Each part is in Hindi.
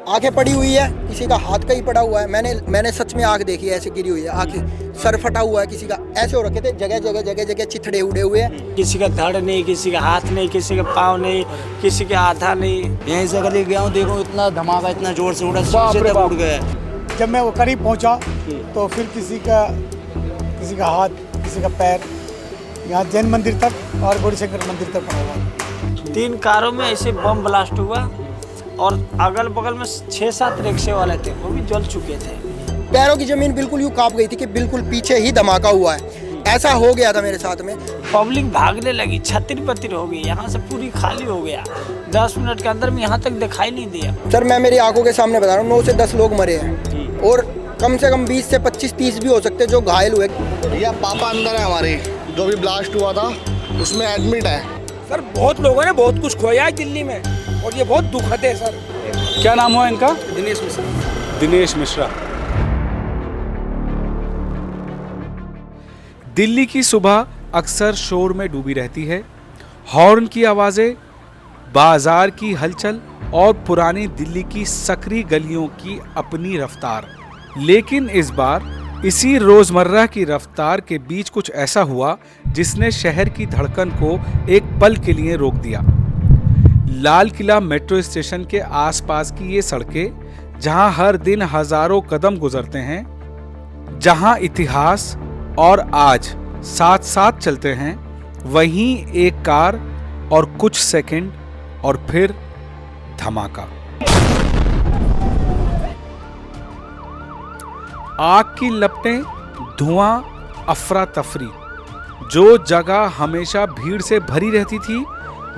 आंखें पड़ी हुई है, किसी का हाथ कहीं पड़ा हुआ है। मैंने सच में आंख देखी है, ऐसे गिरी हुई है आंखें, सर फटा हुआ है किसी का, ऐसे हो रखे थे, जगह चिथड़े उड़े हुए हैं। किसी का धड़ नहीं, किसी का हाथ नहीं, किसी का पाँव नहीं, किसी का आधा नहीं। यहीं से गली गया हूँ, देखो इतना धमाका इतना जोर से उड़ा, शीशे तक उड़ गया। जब मैं वो करीब पहुंचा तो फिर किसी का हाथ, किसी का पैर, यहाँ जैन मंदिर तक और गौरी शंकर मंदिर तक पड़ा हुआ। 3 कारों में ऐसे बम ब्लास्ट हुआ और अगल बगल में 6-7 रिक्शे वाले थे, वो भी जल चुके थे। पैरों की जमीन बिल्कुल यूँ कांप गई थी कि बिल्कुल पीछे ही धमाका हुआ है, ऐसा हो गया था मेरे साथ में। पब्लिक भागने लगी, छतिर-पतिर हो गई, यहाँ से पूरी खाली हो गया। 10 मिनट के अंदर में यहाँ तक दिखाई नहीं दिया। सर मैं मेरी आंखों के सामने बता रहा हूँ, 9 से 10 लोग मरे हैं और कम से कम 20 से 25-30 भी हो सकते हैं जो घायल हुए। भैया पापा अंदर है हमारे, जो भी ब्लास्ट हुआ था उसमें एडमिट है। सर बहुत लोगों ने बहुत कुछ खोया है दिल्ली में और ये बहुत दुखद है सर। क्या नाम हुआ इनका? दिनेश मिश्रा। दिनेश मिश्रा। दिल्ली की सुबह अक्सर शोर में डूबी रहती है। हॉर्न की आवाज़ें, बाजार की हलचल और पुरानी दिल्ली की सकरी गलियों की अपनी रफ्तार। लेकिन इस बार इसी रोज़मर्रा की रफ्तार के बीच कुछ ऐसा हुआ जिसने शहर की धड़कन को एक पल के लिए रोक दिया। लाल किला मेट्रो स्टेशन के आसपास की ये सड़कें, जहां हर दिन हजारों कदम गुजरते हैं, जहां इतिहास और आज साथ साथ चलते हैं, वहीं एक कार और कुछ सेकंड और फिर धमाका। आग की लपटें, धुआं, अफरा तफरी। जो जगह हमेशा भीड़ से भरी रहती थी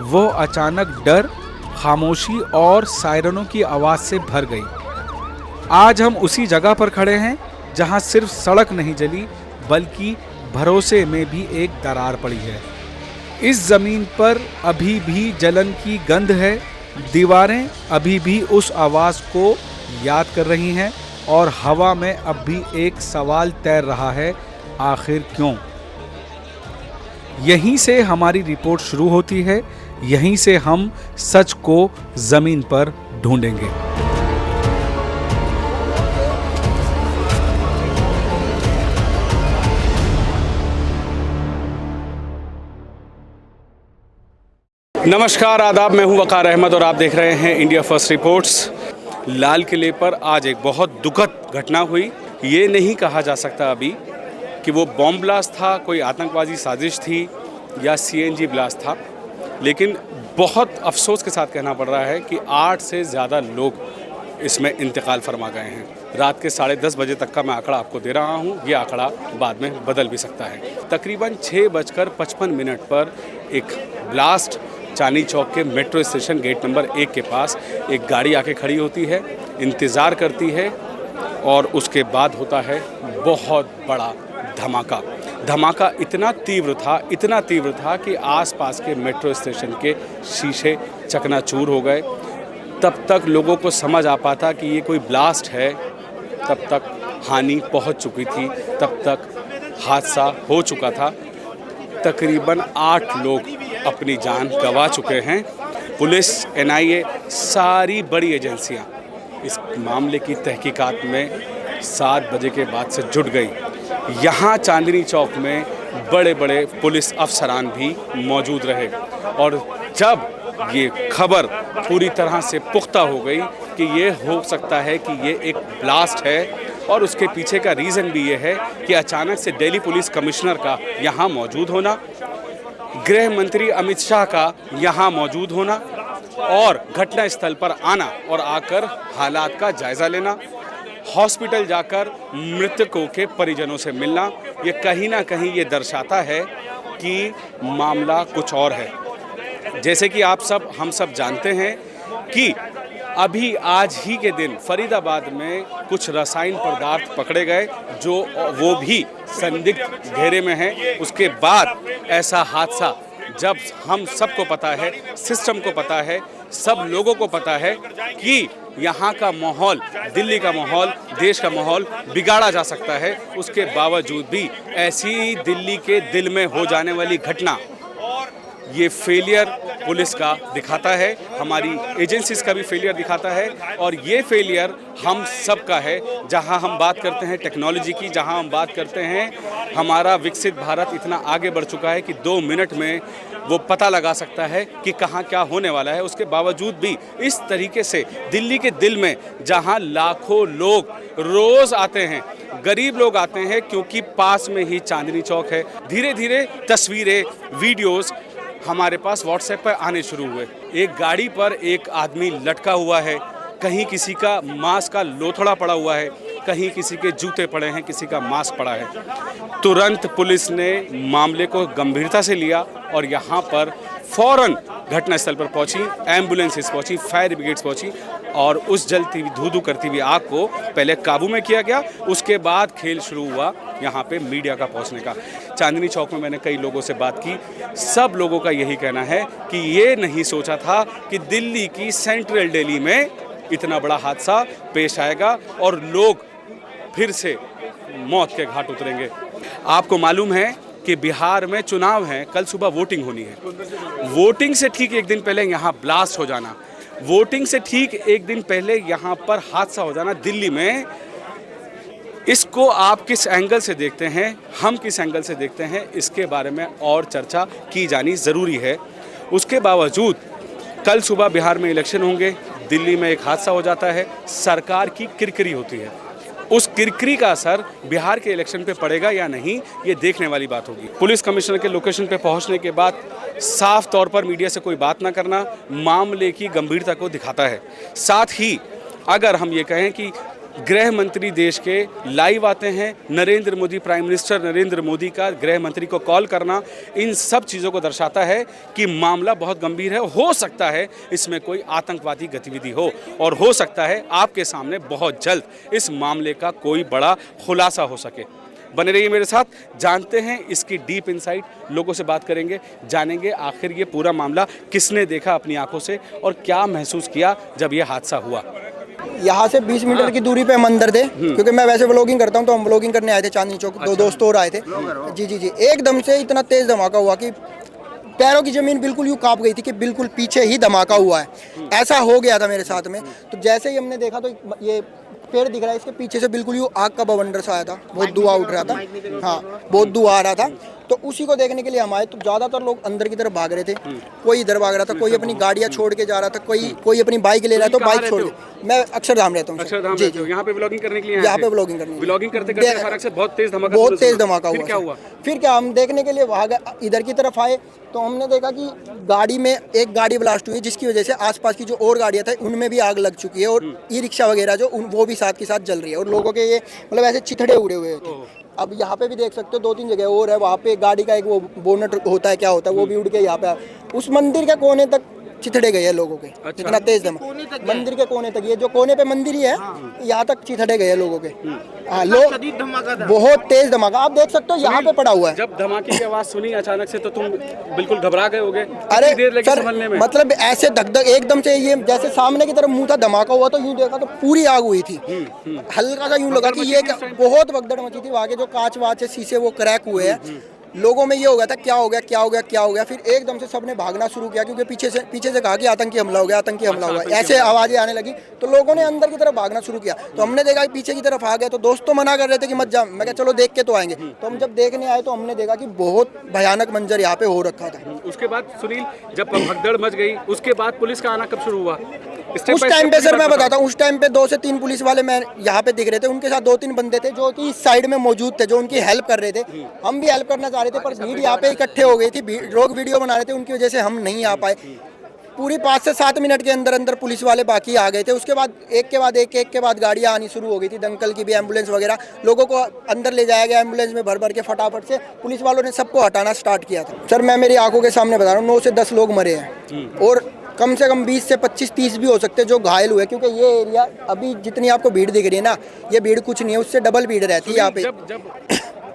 वो अचानक डर, खामोशी और सायरनों की आवाज से भर गई। आज हम उसी जगह पर खड़े हैं जहां सिर्फ सड़क नहीं जली बल्कि भरोसे में भी एक दरार पड़ी है। इस जमीन पर अभी भी जलन की गंध है, दीवारें अभी भी उस आवाज को याद कर रही हैं और हवा में अब भी एक सवाल तैर रहा है, आखिर क्यों? यहीं से हमारी रिपोर्ट शुरू होती है, यहीं से हम सच को जमीन पर ढूंढेंगे। नमस्कार, आदाब, मैं हूं वकार अहमद और आप देख रहे हैं इंडिया फर्स्ट रिपोर्ट्स। लाल किले पर आज एक बहुत दुखद घटना हुई। ये नहीं कहा जा सकता अभी कि वो बॉम्ब ब्लास्ट था, कोई आतंकवादी साजिश थी या सीएनजी ब्लास्ट था, लेकिन बहुत अफसोस के साथ कहना पड़ रहा है कि 8 से ज़्यादा लोग इसमें इंतकाल फरमा गए हैं। रात के 10:30 बजे तक का मैं आंकड़ा आपको दे रहा हूँ, ये आंकड़ा बाद में बदल भी सकता है। तकरीबन 6:55 पर एक ब्लास्ट चांदनी चौक के मेट्रो स्टेशन गेट नंबर 1 के पास एक गाड़ी आके खड़ी होती है, इंतज़ार करती है और उसके बाद होता है बहुत बड़ा धमाका। धमाका इतना तीव्र था कि आसपास के मेट्रो स्टेशन के शीशे चकनाचूर हो गए। तब तक लोगों को समझ आ पाता कि ये कोई ब्लास्ट है, तब तक हानि पहुंच चुकी थी, तब तक हादसा हो चुका था। तकरीबन 8 लोग अपनी जान गंवा चुके हैं। पुलिस, एनआईए, सारी बड़ी एजेंसियां इस मामले की तहकीकात में 7 बजे के बाद से जुट गई। यहाँ चांदनी चौक में बड़े बड़े पुलिस अफसरान भी मौजूद रहे और जब ये खबर पूरी तरह से पुख्ता हो गई कि ये हो सकता है कि ये एक ब्लास्ट है और उसके पीछे का रीज़न भी ये है कि अचानक से दिल्ली पुलिस कमिश्नर का यहाँ मौजूद होना, गृह मंत्री अमित शाह का यहाँ मौजूद होना और घटना स्थल पर आना और आकर हालात का जायज़ा लेना, हॉस्पिटल जाकर मृतकों के परिजनों से मिलना, ये कहीं ना कहीं ये दर्शाता है कि मामला कुछ और है। जैसे कि हम सब जानते हैं कि अभी आज ही के दिन फरीदाबाद में कुछ रासायनिक पदार्थ पकड़े गए जो वो भी संदिग्ध घेरे में हैं। उसके बाद ऐसा हादसा, जब हम सबको पता है, सिस्टम को पता है, सब लोगों को पता है कि यहाँ का माहौल, दिल्ली का माहौल, देश का माहौल बिगाड़ा जा सकता है, उसके बावजूद भी ऐसी दिल्ली के दिल में हो जाने वाली घटना ये फेलियर पुलिस का दिखाता है, हमारी एजेंसीज का भी फेलियर दिखाता है, और ये फेलियर हम सब का है। जहां हम बात करते हैं टेक्नोलॉजी की, जहां हम बात करते हैं हमारा विकसित भारत इतना आगे बढ़ चुका है कि 2 मिनट में वो पता लगा सकता है कि कहाँ क्या होने वाला है, उसके बावजूद भी इस तरीके से दिल्ली के दिल में जहां लाखों लोग रोज़ आते हैं, गरीब लोग आते हैं क्योंकि पास में ही चांदनी चौक है, धीरे धीरे तस्वीरें, वीडियोस हमारे पास व्हाट्सएप पर आने शुरू हुए। एक गाड़ी पर एक आदमी लटका हुआ है, कहीं किसी का मास्क का लोथड़ा पड़ा हुआ है, कहीं किसी के जूते पड़े हैं, किसी का मास्क पड़ा है। तुरंत पुलिस ने मामले को गंभीरता से लिया और यहाँ पर फौरन घटनास्थल पर पहुंची, एम्बुलेंसेस पहुंची, फायर ब्रिगेड्स पहुंची और उस जलती हुई धू-धू करती हुई आग को पहले काबू में किया गया। उसके बाद खेल शुरू हुआ यहाँ पे मीडिया का पहुंचने का। चांदनी चौक में मैंने कई लोगों से बात की, सब लोगों का यही कहना है कि ये नहीं सोचा था कि दिल्ली की सेंट्रल दिल्ली में इतना बड़ा हादसा पेश आएगा और लोग फिर से मौत के घाट उतरेंगे। आपको मालूम है कि बिहार में चुनाव है, कल सुबह वोटिंग होनी है। वोटिंग से ठीक एक दिन पहले यहाँ ब्लास्ट हो जाना, वोटिंग से ठीक एक दिन पहले यहाँ पर हादसा हो जाना दिल्ली में, इसको आप किस एंगल से देखते हैं, हम किस एंगल से देखते हैं, इसके बारे में और चर्चा की जानी ज़रूरी है। उसके बावजूद कल सुबह बिहार में इलेक्शन होंगे, दिल्ली में एक हादसा हो जाता है, सरकार की किरकिरी होती है। उस किरकिरी का असर बिहार के इलेक्शन पे पड़ेगा या नहीं, ये देखने वाली बात होगी। पुलिस कमिश्नर के लोकेशन पे पहुंचने के बाद साफ तौर पर मीडिया से कोई बात ना करना मामले की गंभीरता को दिखाता है। साथ ही अगर हम ये कहें कि गृह मंत्री देश के लाइव आते हैं, नरेंद्र मोदी, प्राइम मिनिस्टर नरेंद्र मोदी का गृह मंत्री को कॉल करना, इन सब चीज़ों को दर्शाता है कि मामला बहुत गंभीर है। हो सकता है इसमें कोई आतंकवादी गतिविधि हो और हो सकता है आपके सामने बहुत जल्द इस मामले का कोई बड़ा खुलासा हो सके। बने रहिए मेरे साथ, जानते हैं इसकी डीप इनसाइट, लोगों से बात करेंगे, जानेंगे आखिर ये पूरा मामला किसने देखा अपनी आंखों से और क्या महसूस किया जब ये हादसा हुआ। यहाँ से 20 मीटर की दूरी पे हम अंदर थे, क्योंकि मैं वैसे व्लॉगिंग करता हूँ, तो हम व्लॉगिंग करने आए थे चांदनी चौक। दो दोस्त और आए थे। जी जी जी, एकदम से इतना तेज धमाका हुआ कि पैरों की जमीन बिल्कुल यूँ कांप गई थी कि बिल्कुल पीछे ही धमाका हुआ है। ऐसा हो गया था मेरे साथ में। तो जैसे ही हमने देखा तो ये पेड़ दिख रहा है, इसके पीछे से बिल्कुल यूँ आग का बवंडर सा आया था, बहुत धुआं उठ रहा था। हाँ, बहुत धुआं आ रहा था। तो उसी को देखने के लिए हम आए। तो ज़्यादातर लोग अंदर की तरफ भाग रहे थे, कोई इधर भाग रहा था, कोई अपनी गाड़ियाँ छोड़ के जा रहा था, कोई अपनी बाइक ले रहा था, तो बाइक छोड़ के। मैं अक्षरधाम रहता हूँ। अक्षरधाम जी रहते हो, यहाँ पे व्लॉगिंग करने के लिए? यहाँ पे व्लॉगिंग करने व्लॉगिंग करते करते अचानक से बहुत तेज धमाका हुआ। क्या हुआ? फिर क्या, हम देखने के लिए वहाँ इधर की तरफ आए तो हमने देखा कि गाड़ी में एक गाड़ी ब्लास्ट हुई, जिसकी वजह से आसपास की जो और गाड़ियाँ थी उनमें भी आग लग चुकी है, और ई रिक्शा वगैरह जो वो भी साथ के साथ जल रही है, और लोगों के ये मतलब ऐसे चिथड़े उड़े हुए थे। अब यहाँ पे भी देख सकते हो 2-3 जगह और है, वहाँ पे गाड़ी का एक वो बोनट होता है, क्या होता है, वो भी उड़ के यहाँ पे उस मंदिर के कोने तक चिथड़े गए हैं लोगों के। अच्छा। इतना तेज धमाका मंदिर के कोने तक, ये जो कोने पे मंदिर ही है, यहाँ तक चिथड़े गए हैं लोगों के। हाँ, लोग बहुत तेज धमाका आप देख सकते हो यहाँ पे पड़ा हुआ है। जब धमाके की आवाज सुनी अचानक से तो तुम बिल्कुल घबरा गए होगे? अरे देर लगी सर, संभलने में? मतलब ऐसे धक एकदम से, ये जैसे सामने की तरफ मुंह था, धमाका हुआ तो यूं देखा तो पूरी आग हुई थी। हल्का सा यूं लगा कि ये बहुत भगदड़ मची थी। वहाँ के जो कांच वाच है, शीशे वो क्रैक हुए हैं। लोगों में ये हो गया था क्या हो गया। फिर एकदम से सबने भागना शुरू किया, क्योंकि पीछे से कहा कि आतंकी हमला हो गया, ऐसे आवाजें आने लगी। तो लोगों ने अंदर की तरफ भागना शुरू किया। तो हमने देखा कि पीछे की तरफ आ गया, तो दोस्त तो मना कर रहे थे कि मत जा। मैं कहा चलो देख के तो आएंगे। तो हम जब देखने आए तो हमने देखा कि बहुत भयानक मंजर यहाँ पे हो रखा था। उसके बाद सुनील, जब भगदड़ मच गई, उसके बाद पुलिस का आना कब शुरू हुआ? उस टाइम पे सर मैं बताता हूँ, उस टाइम पे 2 से 3 पुलिस वाले मैं यहाँ पे दिख रहे थे। उनके साथ 2-3 बंदे थे जो कि इस साइड में मौजूद थे, जो उनकी हेल्प कर रहे थे। हम भी हेल्प करना चाह रहे थे, पर भीड़ यहाँ पे इकट्ठे हो गई थी, लोग वीडियो बना रहे थे, उनकी वजह से हम नहीं आ पाए। पूरी 5 से 7 मिनट के अंदर पुलिस वाले बाकी आ गए थे। उसके बाद एक के बाद गाड़ियाँ आनी शुरू हो गई थी, दंकल की भी, एम्बुलेंस वगैरह। लोगों को अंदर ले जाया गया एम्बुलेंस में भर के। फटाफट से पुलिस वालों ने सबको हटाना स्टार्ट किया था। सर मैं मेरी आंखों के सामने बता रहा हूँ, 9 से 10 लोग मरे हैं, और कम से कम 20 से 25-30 भी हो सकते हैं जो घायल हुए, क्योंकि ये एरिया अभी जितनी आपको भीड़ दिख रही है ना, ये भीड़ कुछ नहीं है, उससे डबल भीड़ रहती है यहाँ पे। जब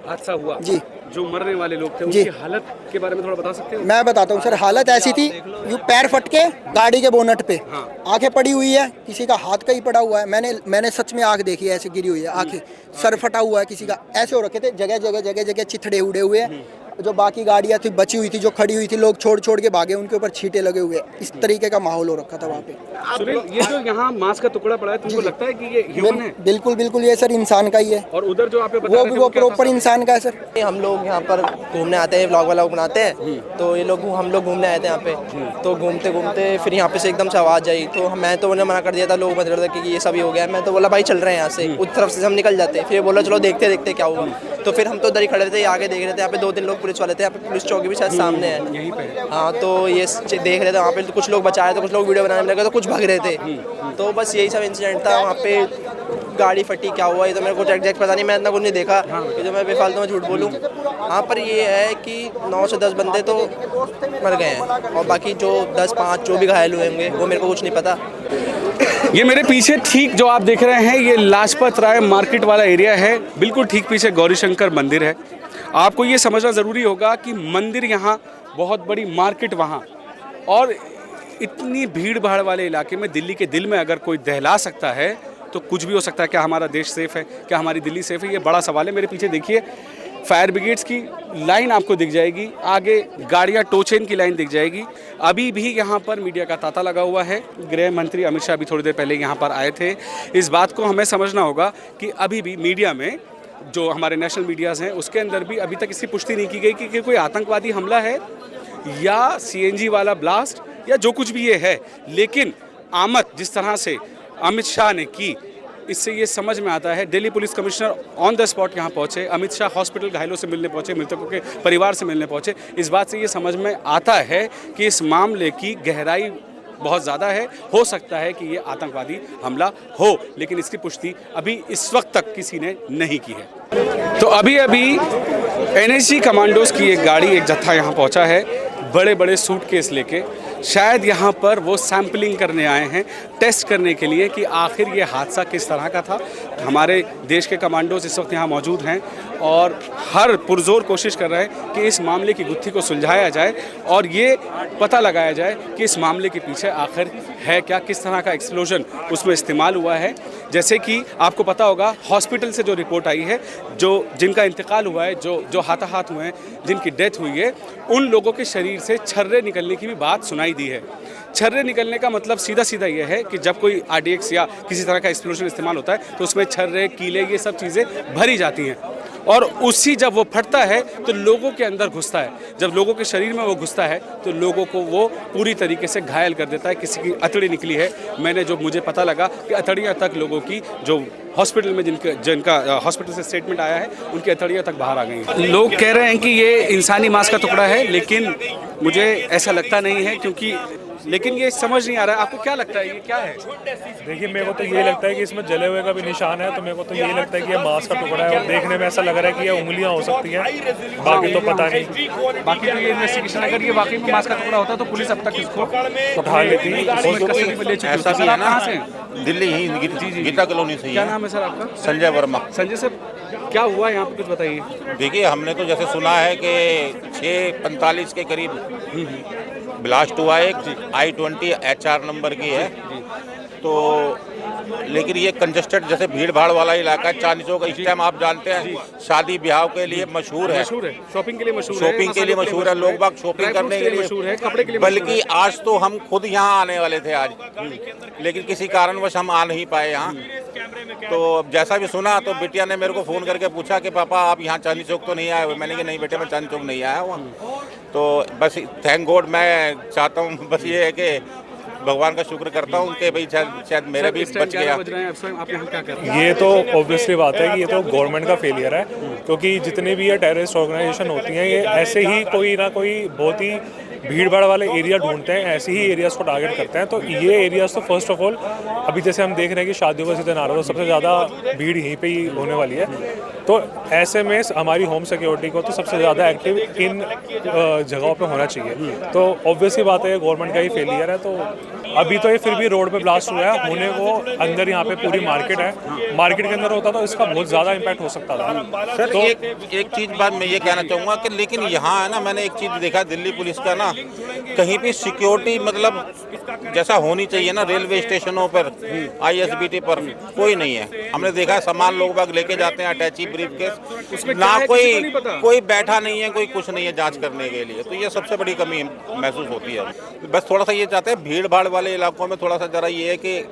हादसा हुआ जी, जो मरने वाले लोग थे उनकी हालत के बारे में थोड़ा बता सकते हो? मैं बताता हूँ सर, हालत ऐसी थी, यूँ पैर फट के गाड़ी के बोनट पे, आंखें पड़ी हुई है, किसी का हाथ का ही पड़ा हुआ है। मैंने सच में आंख देखी है, ऐसे गिरी हुई है आंखें, सर फटा हुआ है किसी का, ऐसे हो रखे थे, जगह जगह चिथड़े उड़े हुए हैं। जो बाकी गाड़ियाँ थी बची हुई थी, जो खड़ी हुई थी, लोग छोड़ छोड़ के भागे, उनके ऊपर छींटे लगे हुए, इस तरीके का माहौल हो रखा था वहाँ पे। सुनील, ये जो यहाँ मांस का टुकड़ा पड़ा है, तुमको लगता है कि ये ह्यूमन है? बिल्कुल बिल्कुल, ये सर इंसान का ही है। और उधर जो आप बता वो रहे थे, वो क्या प्रॉपर इंसान का है सर। हम लोग यहाँ पर घूमने आते हैं, व्लॉग वाला बनाते हैं, तो ये लोग हम लोग घूमने आए थे यहाँ पे, तो घूमते घूमते फिर यहाँ पे से एकदम से आवाज़ आई, तो मैं तो उन्हें मना कर दिया था, लोग बता रहे थे कि ये सब ही हो गया। मैं तो बोला भाई चल रहे हैं यहाँ से, उस तरफ से हम निकल जाते। फिर बोला चलो देखते देखते क्या हुआ। तो फिर हम तो उधर ही खड़े थे, आगे देख रहे थे, यहाँ पे 2-3 लोग पुलिस वाले थे, यहाँ पे पुलिस चौकी भी शायद सामने है। हाँ, तो ये देख रहे थे वहाँ पे, कुछ लोग बचाए थे, कुछ लोग वीडियो बनाने लगे, तो कुछ भाग रहे थे। तो बस यही सब इंसिडेंट था वहाँ पे। गाड़ी फटी, क्या हुआ ये तो मेरे को एग्जैक्ट पता नहीं, मैं इतना कुछ नहीं देखा कि जो मैं बेफालतू में झूठ बोलूँ। हाँ, पर ये है कि 9 से 10 बंदे तो मर गए हैं, और बाकी जो 10-5 जो भी घायल हुए होंगे वो मेरे को कुछ नहीं पता। ये मेरे पीछे ठीक जो आप देख रहे हैं, ये लाजपत राय मार्केट वाला एरिया है। बिल्कुल ठीक पीछे गौरीशंकर मंदिर है। आपको ये समझना ज़रूरी होगा कि मंदिर यहाँ, बहुत बड़ी मार्केट वहाँ, और इतनी भीड़ भाड़ वाले इलाके में, दिल्ली के दिल में अगर कोई दहला सकता है तो कुछ भी हो सकता है। क्या हमारा देश सेफ है? क्या हमारी दिल्ली सेफ है? ये बड़ा सवाल है। मेरे पीछे देखिए, फायर ब्रिगेड्स की लाइन आपको दिख जाएगी, आगे गाड़ियां टो चेन की लाइन दिख जाएगी। अभी भी यहाँ पर मीडिया का तांता लगा हुआ है। गृह मंत्री अमित शाह भी थोड़ी देर पहले यहाँ पर आए थे। इस बात को हमें समझना होगा कि अभी भी मीडिया में, जो हमारे नेशनल मीडियाज़ हैं, उसके अंदर भी अभी तक इसकी पुष्टि नहीं की गई कि कोई आतंकवादी हमला है या CNG वाला ब्लास्ट या जो कुछ भी ये है। लेकिन आमद जिस तरह से अमित शाह ने की, इससे ये समझ में आता है। Delhi police commissioner on the spot यहाँ पहुँचे, अमित शाह हॉस्पिटल घायलों से मिलने पहुँचे, मृतकों के परिवार से मिलने पहुँचे। इस बात से ये समझ में आता है कि इस मामले की गहराई बहुत ज़्यादा है। हो सकता है कि ये आतंकवादी हमला हो, लेकिन इसकी पुष्टि अभी इस वक्त तक किसी ने नहीं की है। तो अभी NSG कमांडोज की एक गाड़ी, एक जत्था यहाँ पहुँचा है, बड़े बड़े सूटकेस लेके। शायद यहाँ पर वो सैम्पलिंग करने आए हैं, टेस्ट करने के लिए कि आखिर ये हादसा किस तरह का था। हमारे देश के कमांडोज इस वक्त यहाँ मौजूद हैं और हर पुरजोर कोशिश कर रहे हैं कि इस मामले की गुत्थी को सुलझाया जाए और ये पता लगाया जाए कि इस मामले के पीछे आखिर है क्या, किस तरह का एक्सप्लोजन उसमें इस्तेमाल हुआ है। जैसे कि आपको पता होगा, हॉस्पिटल से जो रिपोर्ट आई है, जिनका इंतकाल हुआ है, जो हाथाहाथ हुए हैं, जिनकी डेथ हुई है, उन लोगों के शरीर से छर्रे निकलने की भी बात सुनाई दी है। छर्रे निकलने का मतलब सीधा सीधा ये है कि जब कोई RDX या किसी तरह का एक्सप्लोजन इस्तेमाल होता है तो उसमें छर्रे, कीले, ये सब चीज़ें भरी जाती हैं, और उसी जब वो फटता है तो लोगों के अंदर घुसता है। जब लोगों के शरीर में वो घुसता है तो लोगों को वो पूरी तरीके से घायल कर देता है। किसी की अतड़ी निकली है, मुझे पता लगा कि अतड़ियाँ तक लोगों की, जो हॉस्पिटल में जिनका हॉस्पिटल से स्टेटमेंट आया है, उनकी अतड़ियाँ तक बाहर आ गई। लोग कह रहे हैं कि ये इंसानी मांस का टुकड़ा है, लेकिन मुझे ऐसा लगता नहीं है, क्योंकि लेकिन ये समझ नहीं आ रहा है। आपको क्या लगता है ये क्या है? देखिए, मेरे को तो ये लगता है कि इसमें जले हुए का भी निशान है, तो मेरे को तो ये लगता है कि ये मांस का टुकड़ा है, और देखने में ऐसा लग रहा है कि ये उंगलियां हो सकती हैं, बाकी तो पता नहीं। बाकी तो ये इन्वेस्टिगेशन, अगर ये वाकई में मांस का टुकड़ा होता तो पुलिस अब तक इसको उठा लेती। ऐसा भी है ना, दिल्ली ही गीता कॉलोनी से। क्या नाम है सर आपका? संजय वर्मा। संजय सर, क्या हुआ यहाँ पे, कुछ बताइए। देखिए, हमने तो जैसे सुना है कि 6:45 के करीब ब्लास्ट हुआ है। I-20 HR नंबर की है, तो लेकिन ये कंजस्टेड, जैसे भीड़ भाड़ वाला इलाका है। चांदनी चौक इस टाइम आप जानते हैं शादी ब्याह के लिए मशहूर है, शॉपिंग के लिए मशहूर है, शॉपिंग के लिए मशहूर है, लोग बाग शॉपिंग करने के लिए मशहूर है, कपड़े के लिए। बल्कि आज तो हम खुद यहाँ आने वाले थे आज, लेकिन किसी कारणवश हम आ नहीं पाए यहाँ। तो जैसा भी सुना, तो बिटिया ने मेरे को फ़ोन करके पूछा कि पापा आप यहाँ चांदनी चौक तो नहीं आए हुए? मैंने कहा नहीं बेटे, मैं चांदनी चौक नहीं आया हुआ। तो बस थैंक गॉड, मैं चाहता हूँ बस ये है कि भगवान का शुक्र करता हूँ कि भाई शायद मेरे भी बच गया। ये तो ऑब्वियसली बात है कि ये तो गवर्नमेंट का फेलियर है, क्योंकि जितनी भी ये टेररिस्ट ऑर्गेनाइजेशन होती हैं, ये ऐसे ही कोई ना कोई बहुत ही भीड़ भाड़ वाले एरिया ढूंढते हैं, ऐसे ही एरियाज़ को टारगेट करते हैं। तो ये एरियाज़ तो फर्स्ट ऑफ ऑल, अभी जैसे हम देख रहे हैं कि शादियों का सीजन आ रहा है, तो सबसे ज़्यादा भीड़ यहीं पे ही होने वाली है। तो ऐसे में हमारी होम सिक्योरिटी को तो सबसे ज़्यादा एक्टिव इन जगहों पे होना चाहिए। तो ऑब्वियसली बात है, गवर्नमेंट का ही फेलियर है। तो अभी तो ये फिर भी रोड पे ब्लास्ट हुआ है, होने को अंदर यहाँ पे पूरी मार्केट है, मार्केट के अंदर होता तो इसका बहुत ज़्यादा इम्पैक्ट हो सकता था। सर तो एक चीज़ बात मैं ये कहना चाहूँगा कि लेकिन यहाँ है ना, मैंने एक चीज़ देखा दिल्ली पुलिस का ना, कहीं भी सिक्योरिटी मतलब जैसा होनी चाहिए ना रेलवे स्टेशनों पर, ISBT पर कोई नहीं है। हमने देखा है सामान लोग बाग लेके जाते हैं अटैची ब्रीफकेस, ना कोई बैठा नहीं है, कोई कुछ नहीं है जांच करने के लिए। तो ये सबसे बड़ी कमी महसूस होती है। बस थोड़ा सा ये चाहते हैं भीड़ भाड़ वाले इलाकों में थोड़ा सा जरा ये है कि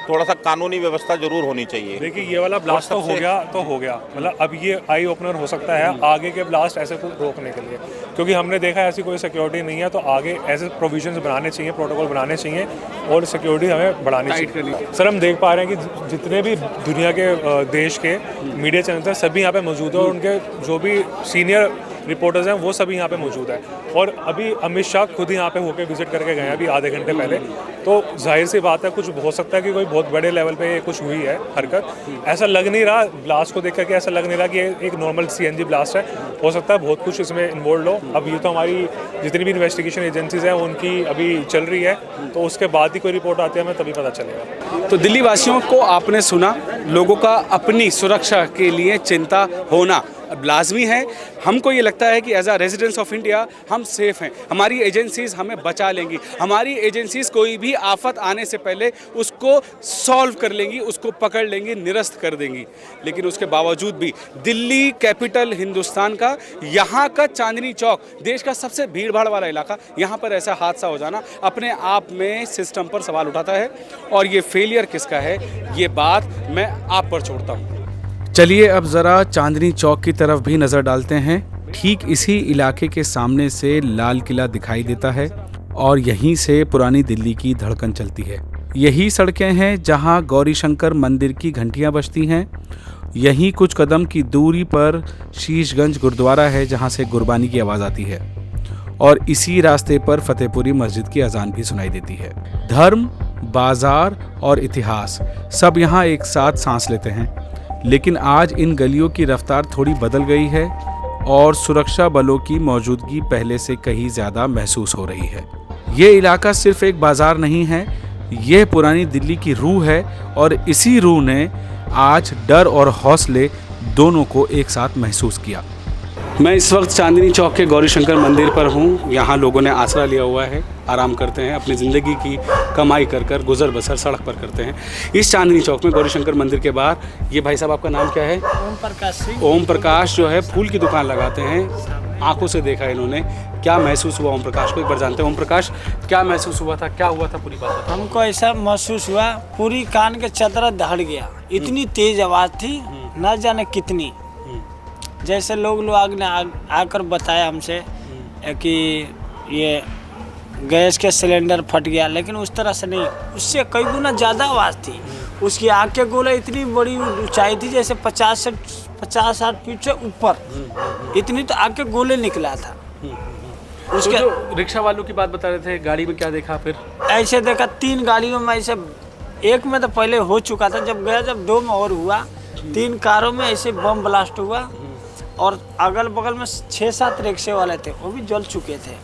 थोड़ा सा कानूनी व्यवस्था जरूर होनी चाहिए। देखिए ये वाला ब्लास्ट तो हो गया मतलब अब ये आई ओपनर हो सकता है आगे के ब्लास्ट ऐसे को रोकने के लिए, क्योंकि हमने देखा ऐसी कोई सिक्योरिटी नहीं है। तो आगे ऐसे प्रोविजंस बनाने चाहिए, प्रोटोकॉल बनाने चाहिए और सिक्योरिटी हमें बढ़ानी चाहिए। सर हम देख पा रहे हैं कि जितने भी दुनिया के देश के मीडिया चैनल हैं सभी यहाँ पे मौजूद है और उनके जो भी सीनियर रिपोर्टर्स हैं वो सभी यहाँ पे मौजूद है। और अभी अमित शाह खुद यहाँ पे होकर विजिट करके गए हैं अभी आधे घंटे पहले। तो जाहिर सी बात है कुछ हो सकता है कि कोई बहुत बड़े लेवल पे कुछ हुई है हरकत। ऐसा लग नहीं रहा ब्लास्ट को देख करके, ऐसा लग नहीं रहा कि एक नॉर्मल CNG ब्लास्ट है। हो सकता है बहुत कुछ इसमें इन्वॉल्व हो। अब ये तो हमारी जितनी भी इन्वेस्टिगेशन एजेंसीज हैं उनकी अभी चल रही है, तो उसके बाद ही कोई रिपोर्ट आती है हमें तभी पता चलेगा। तो दिल्ली वासियों को आपने सुना, लोगों का अपनी सुरक्षा के लिए चिंता होना लाजमी है। हमको ये लगता है कि as a residents of India हम सेफ़ हैं, हमारी एजेंसीज़ हमें बचा लेंगी, हमारी एजेंसीज़ कोई भी आफत आने से पहले उसको सॉल्व कर लेंगी, उसको पकड़ लेंगी, निरस्त कर देंगी। लेकिन उसके बावजूद भी दिल्ली कैपिटल हिंदुस्तान का, यहाँ का चांदनी चौक, देश का सबसे भीड़ भाड़ वाला इलाका, यहाँ पर ऐसा हादसा हो जाना अपने आप में सिस्टम पर सवाल उठाता है। और ये फेलियर किसका है, ये बात मैं आप पर छोड़ता हूँ। चलिए अब ज़रा चांदनी चौक की तरफ भी नज़र डालते हैं। ठीक इसी इलाके के सामने से लाल किला दिखाई देता है और यहीं से पुरानी दिल्ली की धड़कन चलती है। यही सड़कें हैं जहां गौरी शंकर मंदिर की घंटियां बजती हैं। यहीं कुछ कदम की दूरी पर शीशगंज गुरुद्वारा है जहां से गुरबानी की आवाज़ आती है और इसी रास्ते पर फतेहपुरी मस्जिद की अजान भी सुनाई देती है। धर्म, बाजार और इतिहास सब यहाँ एक साथ सांस लेते हैं। लेकिन आज इन गलियों की रफ्तार थोड़ी बदल गई है और सुरक्षा बलों की मौजूदगी पहले से कहीं ज़्यादा महसूस हो रही है। ये इलाका सिर्फ एक बाजार नहीं है, ये पुरानी दिल्ली की रूह है और इसी रूह ने आज डर और हौसले दोनों को एक साथ महसूस किया। मैं इस वक्त चांदनी चौक के गौरी शंकर मंदिर पर हूँ। यहाँ लोगों ने आसरा लिया हुआ है, आराम करते हैं, अपनी ज़िंदगी की कमाई कर कर गुजर बसर सड़क पर करते हैं। इस चांदनी चौक में गौरी शंकर मंदिर के बाहर ये भाई साहब, आपका नाम क्या है? ओम प्रकाश सिंह। ओम प्रकाश जो है फूल की दुकान लगाते हैं। आंखों से देखा इन्होंने, क्या महसूस हुआ ओम प्रकाश को एक बार जानते हैं। ओम प्रकाश, क्या महसूस हुआ था, क्या हुआ था, पूरी बात? हमको ऐसा महसूस हुआ पूरी कान के चदरा दहड़ गया, इतनी तेज आवाज़ थी न जाने कितनी। जैसे लोग ने आकर बताया हमसे कि ये गैस के सिलेंडर फट गया, लेकिन उस तरह से नहीं, उससे कई गुना ज़्यादा आवाज़ थी। उसकी आग के गोले इतनी बड़ी ऊंचाई थी जैसे 50-60 फीट से ऊपर, इतनी तो आग के गोले निकला था। उसके तो रिक्शा वालों की बात बता रहे थे, गाड़ी में क्या देखा फिर? ऐसे देखा 3 गाड़ियों में, ऐसे एक में तो पहले हो चुका था जब गया, जब 2 में और हुआ, 3 कारों में ऐसे बम ब्लास्ट हुआ और अगल बगल में 6-7 रिक्शे वाले थे, वो भी जल चुके थे।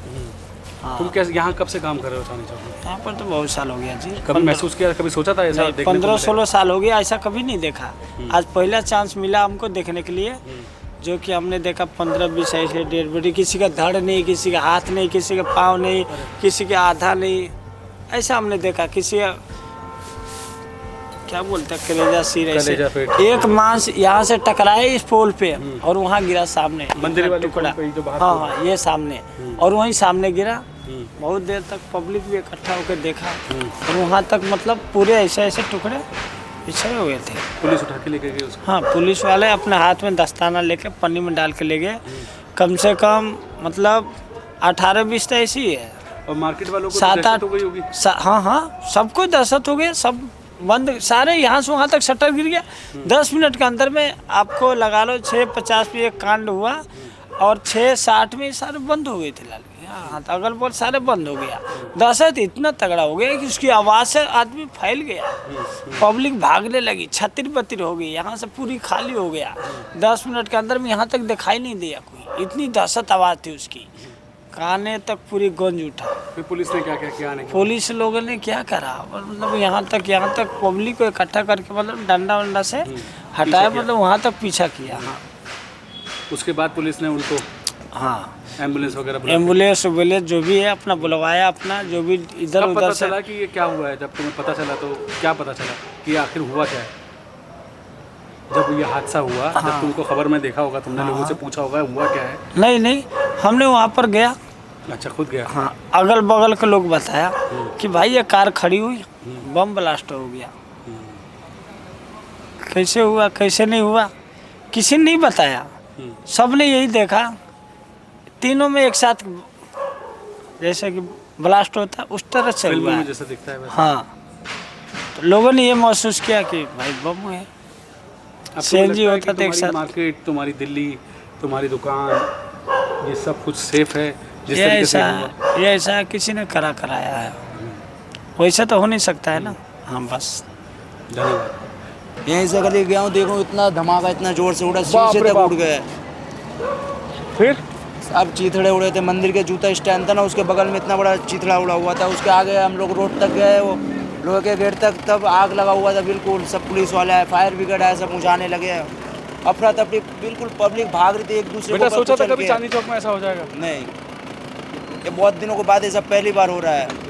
हाँ। तुम कैसे यहाँ कब से काम कर रहे हो चांदनी चौक में? यहाँ पर तो बहुत साल हो गया जी। कभी महसूस किया, कभी सोचा था ऐसा? 15-16 साल हो गया, ऐसा कभी नहीं देखा। आज पहला चांस मिला हमको देखने के लिए, जो कि हमने देखा 15-20 ऐसे डेड बॉडी, किसी का धड़ नहीं, किसी का हाथ नहीं, किसी का पाँव नहीं, किसी का आधा नहीं, ऐसा हमने देखा। किसी का क्या बोलते हैं, कलेजा सिर ऐसे, एक मांस यहाँ से टकराए इस पोल पे और वहाँ गिरा सामने मंदिर वाले टुकड़ा। हाँ हाँ, ये सामने और वहीं सामने गिरा। बहुत देर तक पब्लिक भी इकट्ठा होकर देखा और वहाँ तक मतलब पूरे ऐसे ऐसे टुकड़े पिछड़े हुए थे। पुलिस उठा के लेके गई उसको? हाँ, पुलिस वाले अपने हाथ में दस्ताना लेके पन्नी में डाल के ले गए। कम से कम मतलब 18-20 तो ऐसी ही है। और मार्केट वालों को 7-8 हो गई होगी? हाँ, सबको दहशत हो गई, सब बंद, सारे यहाँ से वहाँ तक शटर गिर गया। 10 मिनट के अंदर में आपको लगा लो 6:50 पे एक कांड हुआ और 6:60 में सारे बंद हो गए थे। लाल हाँ, अगल बगल सारे बंद हो गया। दहशत इतना तगड़ा हो गया कि उसकी आवाज़ से आदमी फैल गया, पब्लिक भागने लगी, छतिर-बतिर हो गई, यहाँ से पूरी खाली हो गया। 10 मिनट के अंदर में यहाँ तक दिखाई नहीं दिया कोई, इतनी दहशत आवाज़ थी उसकी। काने तक पूरी गूंज उठा। फिर पुलिस ने क्या क्या किया आने के बाद? पुलिस लोगों ने क्या करा, मतलब यहाँ तक पब्लिक को इकट्ठा करके मतलब डंडा वंडा से हटाया, मतलब वहाँ तक पीछा किया। हाँ उसके बाद पुलिस ने उनको हाँ एम्बुलेंस वगैरह बुला एम्बुलेंस जो भी है अपना बुलवाया, अपना जो भी इधर कब पता उधर से। चला कि ये क्या हुआ है? जब तुम्हें पता चला तो क्या पता चला कि आखिर हुआ क्या है? जब ये हादसा हुआ, जब तुमको खबर में देखा होगा, तुमने लोगों से पूछा होगा हुआ क्या है? नहीं, हमने वहाँ पर गया। अच्छा, खुद गया? हाँ, अगल बगल के लोग बताया कि भाई ये कार खड़ी हुई, बम ब्लास्ट हो गया। कैसे हुआ कैसे नहीं हुआ किसी ने नहीं बताया, सबने यही देखा। तीनों में एक साथ जैसे कि ब्लास्ट होता उस तरह से फिल्म हुआ में है। जैसा दिखता है वैसा। हाँ, तो लोगों ने ये महसूस किया कि भाई बम है। अब सीएनजी तुम्हें लगता है होता तो कि एक तुम्हारी साथ मार्केट, तुम्हारी दिल्ली, तुम्हारी दुकान, ये सब कुछ सेफ है जिस ये तरीके से ऐसा हुआ? ये ऐसा किसी ने कराया है, वैसे तो हो नहीं सकता है ना। हाँ बस धन्यवाद। यहीं से गली गया हूँ, देखो इतना धमाका इतना जोर से उड़ा, शीशे तक उड़ गए। फिर अब चीथड़े उड़े थे, मंदिर के जूता स्टैंड था ना, उसके बगल में इतना बड़ा चीथड़ा उड़ा हुआ था। उसके आगे हम लोग रोड तक गए, वो लोहे के गेट तक, तब आग लगा हुआ था बिल्कुल। सब पुलिस वाले आए, फायर ब्रिगेड आए, सब बुझाने लगे। अफरा तफरी बिल्कुल, पब्लिक भाग रही थी एक दूसरे बेटा, को सोचा था कुचल कभी के। चांदनी चौक में ऐसा हो जाएगा? नहीं, ये बहुत दिनों के बाद ये सब पहली बार हो रहा है।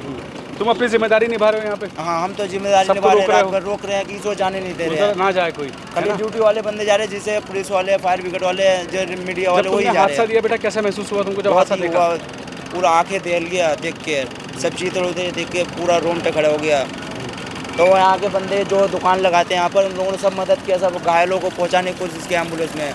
तुम अपनी जिम्मेदारी निभा रहे हो यहाँ पे? हाँ, हम तो जिम्मेदारी सबको निभा रहे रोक रहे हैं, हो? रात भर रोक रहे हैं, किसी को जाने नहीं दे रहे उधर हैं। ना जाए कोई, है खाली ना? ड्यूटी वाले बंदे जा रहे हैं, जिसे पुलिस वाले, फायर ब्रिगेड वाले, जो मीडिया जब वाले वही तुमने जा रहे हादसा हैं। दिया बेटा, कैसा महसूस हुआ तुमको जब बहुत हादसा ही देखा? हुआ, पूरा आंखें दहल गया देख के, सब चीतर होते देख के पूरा रोंगटे खड़े हो गया। तो यहाँ के बंदे जो दुकान लगाते हैं यहाँ पर, उन लोगों ने सब मदद किया, सब घायलों को पहुँचाने की कोशिश की एम्बुलेंस में।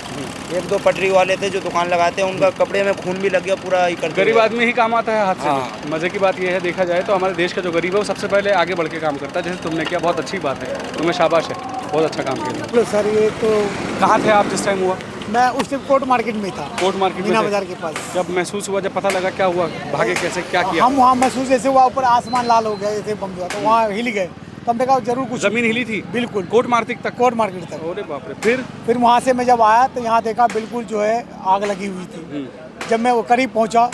एक दो पटरी वाले थे जो दुकान लगाते हैं, उनका कपड़े में खून भी लग गया पूरा ही करते गरीब हुए। आदमी ही काम आता है हादसे हाँ। में। मजे की बात यह है, देखा जाए तो हमारे देश का जो गरीब है वो सबसे पहले आगे बढ़ के काम करता है, जैसे तुमने किया। बहुत अच्छी बात है, तुम्हें शाबाश है, बहुत अच्छा काम किया। तो सर ये तो कहाँ थे आप जिस टाइम हुआ? मैं उस टाइम कोर्ट मार्केट में था, कोर्ट मार्केट में मीना थे? बाजार के पास। जब महसूस हुआ, जब पता लगा, क्या हुआ? भागे कैसे, क्या किया? हम वहाँ महसूस जैसे हुआ, ऊपर आसमान लाल हो गया जैसे बम हुआ, तो वहाँ हिल गए। तो हमने कहा जरूर कुछ। जमीन हिली थी बिल्कुल, कोर्ट मार्केट तक? कोर्ट मार्केट तक। अरे बाप रे। फिर वहाँ से मैं जब आया तो यहाँ देखा बिल्कुल जो है आग लगी हुई थी। जब मैं वो करीब पहुँचा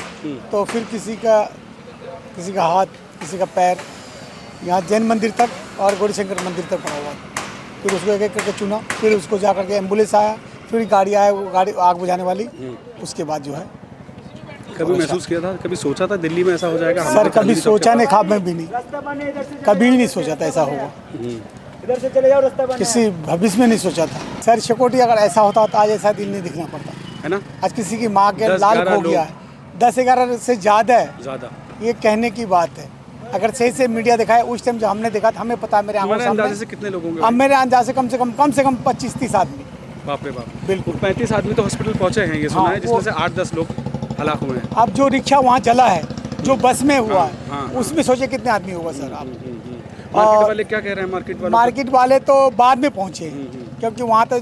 तो फिर किसी का हाथ, किसी का पैर यहाँ जैन मंदिर तक और गौरी शंकर मंदिर तक पड़ा हुआ। फिर उसको एक एक करके चुना, फिर उसको जा करके एम्बुलेंस आया, फिर गाड़ी आया, वो गाड़ी आग बुझाने वाली। उसके बाद जो है कभी महसूस किया था, कभी सोचा था दिल्ली में ऐसा हो जाएगा? सर कभी सोचा नहीं, ख्वाब में भी नहीं, कभी भी नहीं सोचा था ऐसा होगा। इधर से चले जाओ, रास्ता किसी भविष्य में नहीं सोचा था। सर सिक्योरिटी अगर ऐसा होता तो आज ऐसा दिन नहीं दिखना पड़ता है ना। आज किसी की माँ के 10-11 लाल खो गया है, 10-11 से ज़्यादा है, ये कहने की बात है। अगर सही से मीडिया दिखाए, उस टाइम जब हमने देखा था, हमें पता है मेरे आंखों तुम्हारे अंदाजे से सामने, कितने लोग होंगे? अब मेरे अंदाजे से कम 25-30 आदमी। बाप रे बाप। बिल्कुल। 35 आदमी तो हॉस्पिटल पहुंचे हैं, ये सुना हाँ, है, जिसमें से 8-10 लोग हलाक हुए हैं। अब जो रिक्शा वहाँ जला है, जो बस में हुआ है, हाँ। उसमें सोचे कितने आदमी होगा सर आप। मार्केट वाले क्या कह रहे हैं? मार्केट वाले तो बाद में पहुंचे, क्योंकि वहाँ तो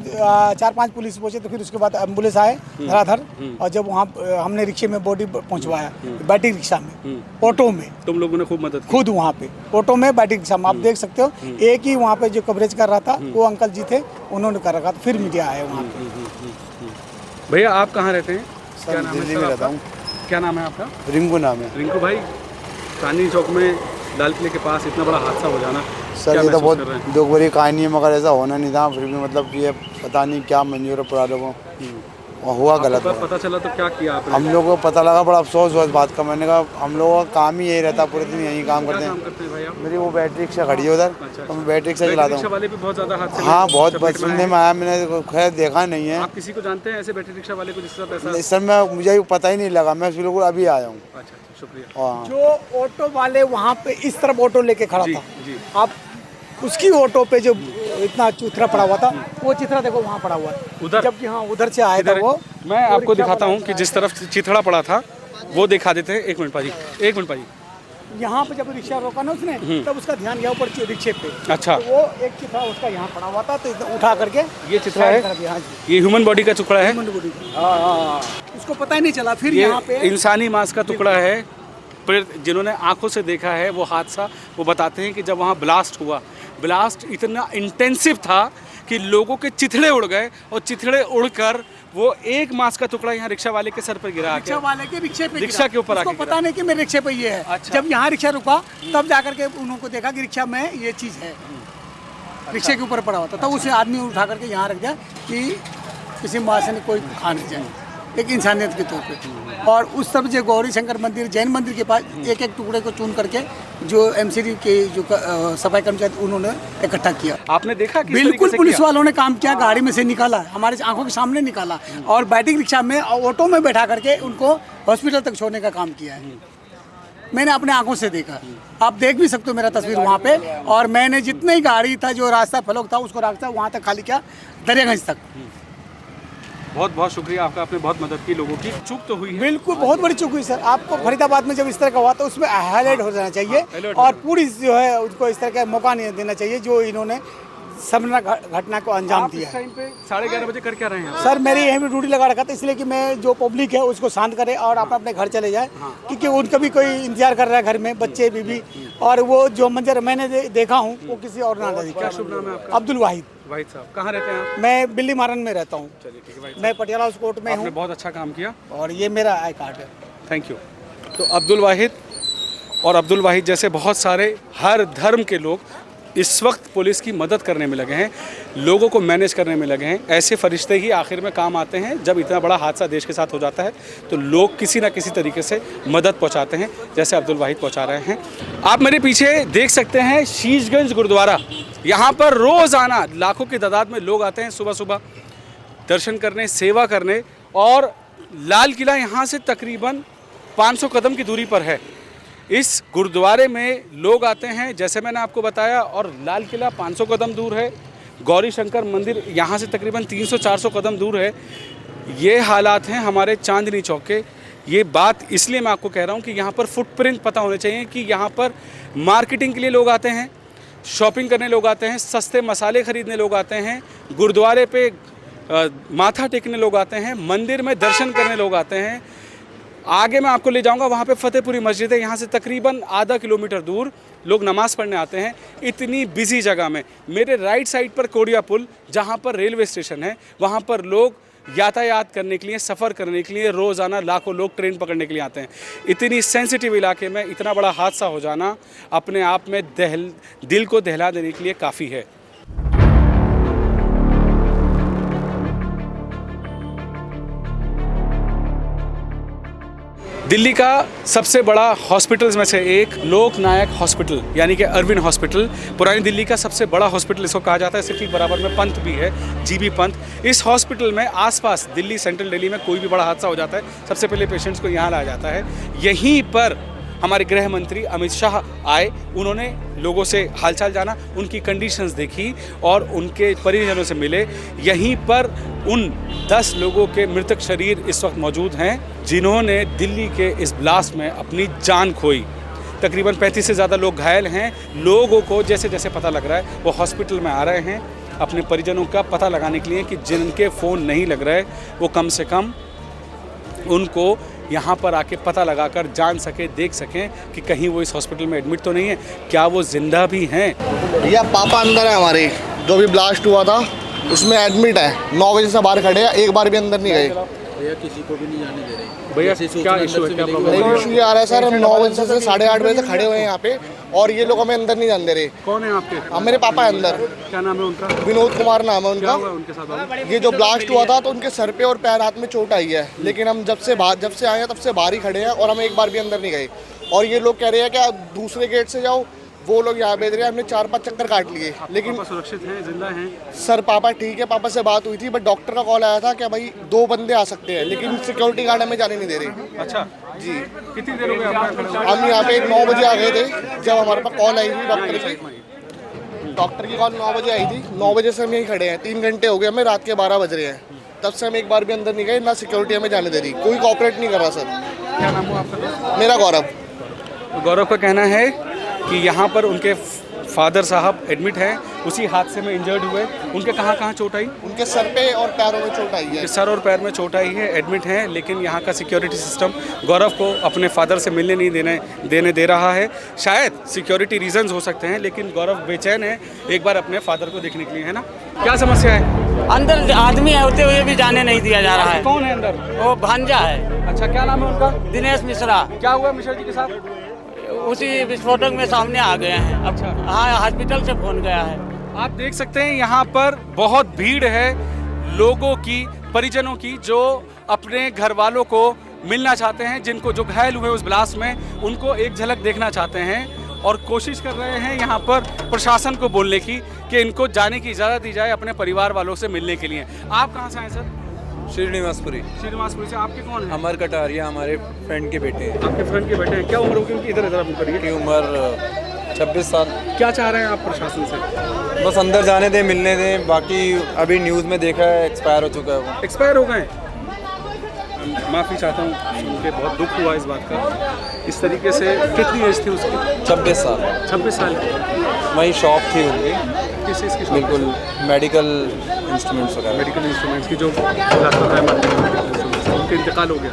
4-5 पुलिस पहुंचे, तो फिर उसके बाद एम्बुलेंस आए धराधर। और जब वहाँ हमने रिक्शे में बॉडी पहुंचवाया, बैटरी रिक्शा में, ऑटो में। तुम लोगों ने खूब मदद की? खुद वहाँ पे ऑटो में, बैटरी रिक्शा में। आप देख सकते हो, एक ही वहाँ पे जो कवरेज कर रहा था वो अंकल जी थे, उन्होंने कर रखा था। फिर मीडिया आया वहाँ पे। भैया आप कहाँ रहते हैं? क्या नाम है दिल्ली सर में आपका? रहता हूँ। क्या नाम है आपका? रिंकू नाम है रिंकू भाई, चांदनी चौक में लाल किले के पास इतना बड़ा हादसा हो जाना, सर। क्या ये तो महसूस बहुत कर रहे हैं? दुख भरी कहानी है, मगर ऐसा होना नहीं था। फिर भी मतलब ये पता नहीं क्या मंजूर है पुरा लोगों और हुआ गलत आपको हुआ। पता चला तो क्या किया आपने? हम लोगों को पता लगा, बड़ा अफसोस हुआ इस बात का। मैंने कहा हम लोगों का काम ही यही रहता, पूरे दिन यही काम क्या करते काम हैं। करते हैं भाई आप? मेरी वो बैटरी रिक्शा खड़ी है उधर, अच्छा, तो मैं बैटरी रिक्शा बैटरी चलाता रिक्शा हूँ। वाले भी बहुत ज़्यादा हादसे में हाँ, बहुत चपेट में सुनने आए में आया, मैंने खैर देखा नहीं है। आप किसी को जानते हैं ऐसे बैटरी रिक्शा वाले को जिसके साथ ऐसा? इस समय मुझे पता ही नहीं लगा, मैं बिल्कुल अभी आया हूँ। अच्छा, शुक्रिया। हाँ, जो ऑटो वाले वहाँ पे इस तरफ ऑटो लेके खड़ा जी, था, जी। आप उसकी ऑटो पे जो इतना चिथरा पड़ा हुआ था, वो चिथरा देखो वहाँ पड़ा हुआ है उधर? जबकि हाँ उधर से आया था इधर वो। मैं आपको दिखाता हूँ कि जिस तरफ चिथड़ा पड़ा था वो दिखा देते हैं। एक मिनट पाजी। यहाँ पे जब रिक्शा रोका ना उसने, तब उसका ध्यान गया ऊपर रिक्शे पे। अच्छा। तो वो एक चिथरा उसका यहाँ पड़ा हुआ था, तो इधर उठा करके ये चिथड़ा है? साइड कर दिया। हाँ जी, ये ह्यूमन बॉडी का टुकड़ा है? उसको पता ही नहीं चला। फिर ये यहाँ पे इंसानी मांस का टुकड़ा है। फिर जिन्होंने आंखों से देखा है वो हादसा, वो बताते हैं कि जब वहाँ ब्लास्ट हुआ, ब्लास्ट इतना इंटेंसिव था कि लोगों के चिथड़े उड़ गए और चिथड़े उड़कर वो एक मांस का टुकड़ा यहाँ रिक्शा वाले के सर पर गिरा। रिक्शा वाले के रिक्शा के ऊपर आके पता नहीं कि मेरे रिक्शे पे ये है। अच्छा। जब यहाँ रिक्शा रुका तब जाकर के उन्होंने देखा कि रिक्शा में ये चीज़ है, रिक्शे के ऊपर पड़ा हुआ था। तब उसे आदमी उठा करके यहाँ रख दिया कि किसी माँ से कोई खा नहीं जाए, एक इंसानियत के तौर पे। और उस तरफ जो गौरी शंकर मंदिर, जैन मंदिर के पास एक एक टुकड़े को चुन करके जो एमसीडी के जो सफाई कर्मचारी उन्होंने इकट्ठा किया। आपने देखा किस बिल्कुल तरीके से पुलिस किया? वालों ने काम किया, गाड़ी में से निकाला, हमारे आंखों के सामने निकाला और बैटरी रिक्शा में ऑटो में बैठा करके उनको हॉस्पिटल तक छोड़ने का काम किया है। मैंने अपने आंखों से देखा, आप देख भी सकते हो मेरा तस्वीर वहाँ पे। और मैंने जितनी गाड़ी था जो रास्ता फ्लोक था उसको रास्ता वहाँ तक खाली किया, दरियागंज तक। बहुत बहुत शुक्रिया आपका, आपने बहुत मदद की लोगों की। चूक तो हुई है, बिल्कुल बहुत बड़ी चूक हुई सर। आपको फरीदाबाद में जब इस तरह का हुआ तो उसमें हाईलाइट हो जाना चाहिए और पूरी जो है उसको इस तरह का मौका नहीं देना चाहिए जो इन्होंने शर्मनाक घटना को अंजाम आप दिया इस है। टाइम पे 11:30 बजे कर क्या रहे हैं? सर मेरी यहीं पे ड्यूटी लगा रखा था, इसलिए कि मैं जो पब्लिक है उसको शांत करे और अपने अपने घर चले जाए, क्योंकि उनका भी कोई इंतजार कर रहा है घर में, बच्चे बीबी। और वो जो मंजर मैंने देखा हूँ वो किसी और ना देखे। क्या शुभ नाम है आपका? अब्दुल वाहिद। वाहिद साहब, कहाँ रहते हैं आप? मैं बिल्ली मारन में रहता हूँ। चलिए ठीक है भाई, मैं पटियाला हाउस कोर्ट में आपने हूँ बहुत अच्छा काम किया और ये मेरा आई कार्ड है। Thank you. तो अब्दुल वाहिद और अब्दुल वाहिद जैसे बहुत सारे हर धर्म के लोग इस वक्त पुलिस की मदद करने में लगे हैं, लोगों को मैनेज करने में लगे हैं। ऐसे फरिश्ते ही आखिर में काम आते हैं। जब इतना बड़ा हादसा देश के साथ हो जाता है तो लोग किसी ना किसी तरीके से मदद पहुंचाते हैं, जैसे अब्दुल वाहिद पहुंचा रहे हैं। आप मेरे पीछे देख सकते हैं शीशगंज गुरुद्वारा। यहाँ पर रोज़ाना लाखों की तादाद में लोग आते हैं सुबह सुबह दर्शन करने, सेवा करने। और लाल किला यहाँ से तकरीबन 500 कदम की दूरी पर है। इस गुरुद्वारे में लोग आते हैं, जैसे मैंने आपको बताया, और लाल किला 500 कदम दूर है, गौरी शंकर मंदिर यहाँ से तकरीबन 300-400 कदम दूर है। ये हालात हैं हमारे चांदनी चौक के। ये बात इसलिए मैं आपको कह रहा हूँ कि यहाँ पर फुटप्रिंट पता होने चाहिए कि यहाँ पर मार्केटिंग के लिए लोग आते हैं, शॉपिंग करने लोग आते हैं, सस्ते मसाले ख़रीदने लोग आते हैं, गुरुद्वारे पे माथा टेकने लोग आते हैं, मंदिर में दर्शन करने लोग आते हैं। आगे मैं आपको ले जाऊंगा, वहाँ पे फतेहपुरी मस्जिद है, यहाँ से तकरीबन आधा किलोमीटर दूर लोग नमाज़ पढ़ने आते हैं। इतनी बिजी जगह में मेरे राइट साइड पर कोडिया पुल, जहाँ पर रेलवे स्टेशन है, वहाँ पर लोग यातायात करने के लिए, सफ़र करने के लिए रोज़ाना लाखों लोग ट्रेन पकड़ने के लिए आते हैं। इतनी सेंसिटिव इलाके में इतना बड़ा हादसा हो जाना अपने आप में दिल को दहला देने के लिए काफ़ी है। दिल्ली का सबसे बड़ा हॉस्पिटल्स में से एक लोकनायक हॉस्पिटल यानी कि अरविंद हॉस्पिटल, पुरानी दिल्ली का सबसे बड़ा हॉस्पिटल इसको कहा जाता है। इसके ठीक बराबर में पंत भी है, जीबी पंत। इस हॉस्पिटल में आसपास दिल्ली, सेंट्रल दिल्ली में कोई भी बड़ा हादसा हो जाता है, सबसे पहले पेशेंट्स को यहाँ लाया जाता है। यहीं पर हमारे गृह मंत्री अमित शाह आए, उन्होंने लोगों से हालचाल जाना, उनकी कंडीशंस देखी और उनके परिजनों से मिले। यहीं पर उन 10 लोगों के मृतक शरीर इस वक्त मौजूद हैं जिन्होंने दिल्ली के इस ब्लास्ट में अपनी जान खोई। तकरीबन 35 से ज़्यादा लोग घायल हैं। लोगों को जैसे जैसे पता लग रहा है वो हॉस्पिटल में आ रहे हैं अपने परिजनों का पता लगाने के लिए कि जिनके फ़ोन नहीं लग रहे वो कम से कम उनको यहाँ पर आके पता लगाकर जान सके, देख सकें कि कहीं वो इस हॉस्पिटल में एडमिट तो नहीं है, क्या वो जिंदा भी हैं। भैया पापा अंदर है हमारे, जो भी ब्लास्ट हुआ था उसमें एडमिट है। 9 बजे से बाहर खड़े हैं, एक बार भी अंदर नहीं गए। भैया किसी को भी नहीं जाने दे रहे। भैया क्या इशू है, क्या प्रॉब्लम है? इशू ये आ रहा है सर, हम 9 बजे से 8:30 बजे से खड़े हुए हैं यहाँ पे और ये लोग हमें अंदर नहीं जाने दे रहे। कौन है आपके? हाँ मेरे पापा है अंदर। क्या नाम है उनका? विनोद कुमार नाम है क्या उनका। हुआ उनके साथ? ये जो ब्लास्ट हुआ था तो उनके सर पे और पैर हाथ में चोट आई है, लेकिन हम जब से आए हैं तब से बाहर ही खड़े हैं और हम एक बार भी अंदर नहीं गए। और ये लोग कह रहे हैं कि आप दूसरे गेट से जाओ, वो लोग यहाँ भेज रहे हैं। हमने 4-5 चक्कर काट लिए, लेकिन पापा सुरक्षित हैं, जिंदा हैं? सर पापा ठीक है, पापा से बात हुई थी, बट डॉक्टर का कॉल आया था कि भाई 2 बंदे आ सकते हैं, लेकिन सिक्योरिटी गार्ड हमें जाने नहीं दे रहे। अच्छा जी, कितनी देर हो गई आपको? हम यहाँ पे 9 बजे आ गए थे जब हमारे पास कॉल आई थी डॉक्टर की। डॉक्टर की कॉल 9 बजे आई थी, 9 बजे से हम यहीं खड़े हैं। 3 घंटे हो गए हमें, रात के 12 बज रहे हैं, तब से हम एक बार भी अंदर नहीं गए, ना सिक्योरिटी हमें जाने दे रही, कोई कोऑपरेट नहीं कर रहा सर। क्या नाम हुआ आपका? मेरा गौरव। गौरव का कहना है कि यहाँ पर उनके फादर साहब एडमिट हैं, उसी हादसे में इंजर्ड हुए। उनके कहाँ कहाँ चोट आई? उनके सर पे और पैरों में चोट आई है। सर और पैर में चोट आई है, एडमिट हैं, लेकिन यहाँ का सिक्योरिटी सिस्टम गौरव को अपने फादर से मिलने नहीं देने दे रहा है। शायद सिक्योरिटी रीजंस हो सकते हैं, लेकिन गौरव बेचैन है एक बार अपने फादर को देखने के लिए, है ना? क्या समस्या है? अंदर आदमी है, होते हुए भी जाने नहीं दिया जा रहा है। कौन है अंदर? वो भांजा है। अच्छा, क्या नाम है उनका? दिनेश मिश्रा। क्या हुआ मिश्रा जी के साथ? उसी विस्फोटक में सामने आ गए हैं। अच्छा, हाँ, हॉस्पिटल से फोन गया है। आप देख सकते हैं यहाँ पर बहुत भीड़ है लोगों की, परिजनों की, जो अपने घर वालों को मिलना चाहते हैं, जिनको जो घायल हुए उस ब्लास्ट में, उनको एक झलक देखना चाहते हैं और कोशिश कर रहे हैं यहाँ पर प्रशासन को बोलने की कि इनको जाने की इजाज़त दी जाए अपने परिवार वालों से मिलने के लिए। आप कहाँ से आए सर? श्रीनिवासपुरी। श्रीनिवासपुरी से। आपके कौन है? अमर कटारिया हमारे फ्रेंड के बेटे हैं। आपके फ्रेंड के बेटे हैं। क्या उम्र होगी उनकी? इधर इधर आप करिए। उनकी उम्र 26 साल। क्या चाह रहे हैं आप प्रशासन से? बस अंदर जाने दें, मिलने दें। बाकी अभी न्यूज़ में देखा है एक्सपायर हो चुका है वो। एक्सपायर हो गए? माफ़ी चाहता हूँ, सुन के बहुत दुख हुआ इस बात का। इस तरीके से कितनी एज थी उसकी? 26 साल। 26 साल। वही शॉप थी उनकी। किस चीज़ की शॉप? बिल्कुल मेडिकल इंस्ट्रूमेंट्स वगैरह। मेडिकल इंस्ट्रूमेंट्स की जो उनका इंतकाल हो गया।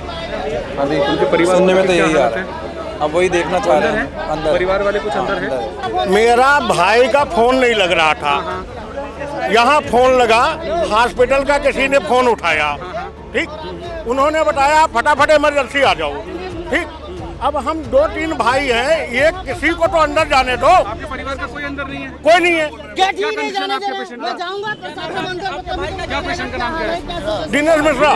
अभी उनके परिवार सुनने में तो क्या यही आ हालत रहा है? है। अब वही देखना चाह रहे हैं। अंदर परिवार वाले कुछ अंदर है? मेरा भाई का फोन नहीं लग रहा था, यहाँ फोन लगा, हॉस्पिटल का किसी ने फोन उठाया, ठीक, उन्होंने बताया फटाफट इमरजेंसी आ जाओ, ठीक। अब हम 2-3 भाई हैं, ये किसी को तो अंदर जाने दो। आपके परिवार का कोई अंदर नहीं है? कोई नहीं है। क्या कंडीशन है आपके पेशेंट का? क्या पेशेंट का नाम क्या है? दिनेश मिश्रा।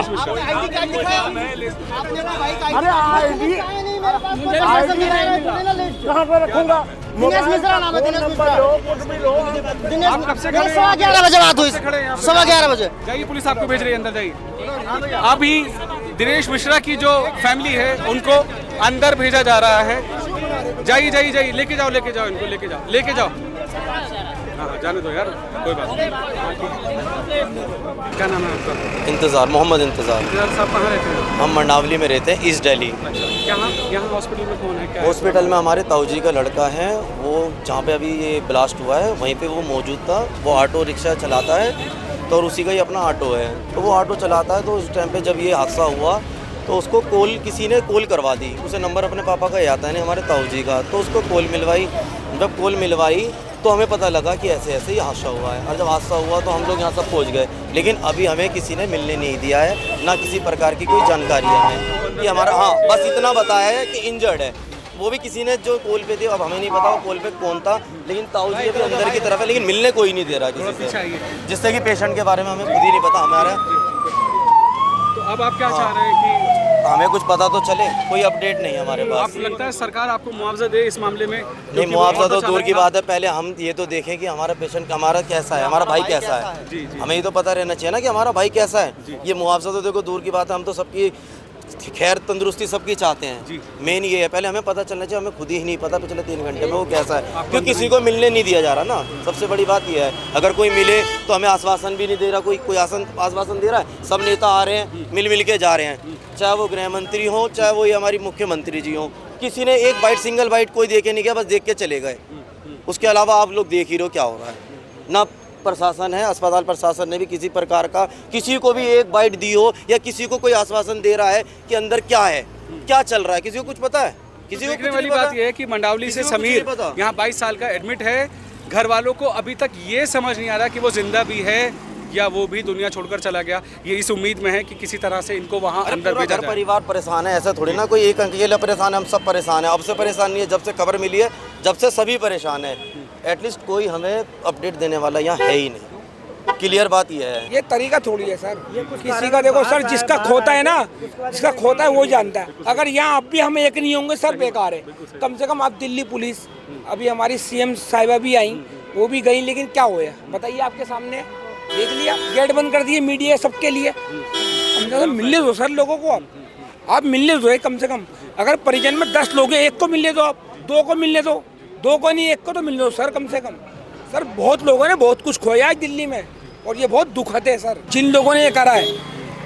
अरे आईडी कहाँ पे रखूंगा? दिनेश मिश्रा नाम है। दिनेश मिश्रा लो, कुछ भी लो। आप कब से खड़े हैं? 11:15 बजे बात हुई। 11:15 बजे। जाइए, पुलिस आपको भेज रही है, अंदर जाइए। अभी दिनेश मिश्रा की जो फैमिली है उनको अंदर भेजा जा रहा है। जाइए जाइए जाइए, लेके जाओ इनको, लेके जाओ। हाँ, जाने दो यार, कोई बात नहीं। क्या नाम है आपका? इंतज़ार, मोहम्मद इंतज़ार। साहब कहाँ रहते हैं? हम मंडावली में रहते हैं, ईस्ट दिल्ली। यहाँ हॉस्पिटल में कौन है? हॉस्पिटल में हमारे ताऊजी का लड़का है, वो जहाँ पे अभी ये ब्लास्ट हुआ है वहीं पे वो मौजूद था। वो ऑटो रिक्शा चलाता है, तो और उसी का ही अपना ऑटो है, तो वो ऑटो चलाता है। तो उस टाइम पे जब ये हादसा हुआ तो उसको किसी ने कॉल करवा दी। उसे नंबर अपने पापा का याद है, हमारे ताऊजी का, तो उसको कॉल मिलवाई। जब कॉल मिलवाई तो हमें पता लगा कि ऐसे ऐसे ये हादसा हुआ है। और जब हादसा हुआ तो हम लोग यहाँ सब पहुँच गए, लेकिन अभी हमें किसी ने मिलने नहीं दिया है, ना किसी प्रकार की कोई जानकारी है हमें कि हमारा, हाँ, बस इतना बताया है कि इंजर्ड है। वो भी किसी ने जो कॉल पे थे, अब हमें नहीं पता वो कॉल पे कौन था, लेकिन ताऊजी अभी अंदर की तरफ है, लेकिन मिलने कोई नहीं दे रहा किसी से, जिससे कि पेशेंट के बारे में हमें खुद ही नहीं पता हमारा। तो अब आप क्या चाह रहे हैं कि हमें कुछ पता तो चले? कोई अपडेट नहीं हमारे पास। आपको लगता है सरकार आपको मुआवजा दे इस मामले में? नहीं, मुआवजा तो दूर की बात है, पहले हम ये तो देखें कि हमारा पेशेंट हमारा कैसा है, हमारा भाई कैसा है। हमें ये तो पता रहना चाहिए ना कि हमारा भाई कैसा है। ये मुआवजा तो देखो दूर की बात है, हम तो सबकी खैर तंदुरुस्ती सबकी चाहते हैं। मेन ये है, पहले हमें पता चलना चाहिए। हमें खुद ही नहीं पता पिछले 3 घंटे में वो कैसा है, क्योंकि किसी को मिलने नहीं दिया जा रहा ना। सबसे बड़ी बात ये है, अगर कोई मिले तो हमें आश्वासन भी नहीं दे रहा, कोई आश्वासन दे रहा है। सब नेता आ रहे हैं, मिल के जा रहे हैं, चाहे वो गृह मंत्री हो, चाहे वो ये हमारी मुख्यमंत्री जी हों। किसी ने एक बाइट, सिंगल बाइट कोई दे के नहीं गया, बस देख के चले गए। उसके अलावा आप लोग देख ही रहे हो क्या हो रहा है। ना प्रशासन है, अस्पताल प्रशासन ने भी किसी प्रकार का किसी को भी एक बाइट दी हो, या किसी को कोई आश्वासन दे रहा है कि अंदर क्या है, क्या चल रहा है, किसी को कुछ पता है? किसी को देखने वाली बात यह है कि मंडावली से समीर यहाँ 22 साल का एडमिट है। घर वालों को अभी तक ये समझ नहीं आ रहा कि वो जिंदा भी है या वो भी दुनिया छोड़कर चला गया। ये इस उम्मीद में है कि किसी तरह से इनको वहाँ अंदर भेजा जाए। परिवार परेशान है, ऐसा थोड़ी ना कोई एक अकेला परेशान है, हम सब परेशान है। अब से परेशान नहीं है, जब से खबर मिली है, जब से सभी परेशान है। एटलीस्ट कोई हमें अपडेट देने वाला यहाँ है ही नहीं। क्लियर बात ये है। ये तरीका थोड़ी है सर, किसी का देखो सर, जिसका खोता है ना, जिसका खोता है वो जानता है। अगर यहाँ अब भी हम एक नहीं होंगे सर, बेकार है। कम से कम आप दिल्ली पुलिस, अभी हमारी CM साहिबा भी आई, वो भी गई, लेकिन क्या हुआ बताइए? आपके सामने देख लिया, गेट बंद कर दिए, मीडिया सबके लिए। कम से कम मिलने दो सर लोगों को, आप मिलने दो कम से कम। अगर परिजन में 10 लोग हैं, 1 को मिलने दो, आप 2 को मिलने दो, 2 को नहीं 1 को तो मिलने दो सर कम से कम। सर बहुत लोगों ने बहुत कुछ खोया है दिल्ली में, और ये बहुत दुखद है सर। जिन लोगों ने ये करा है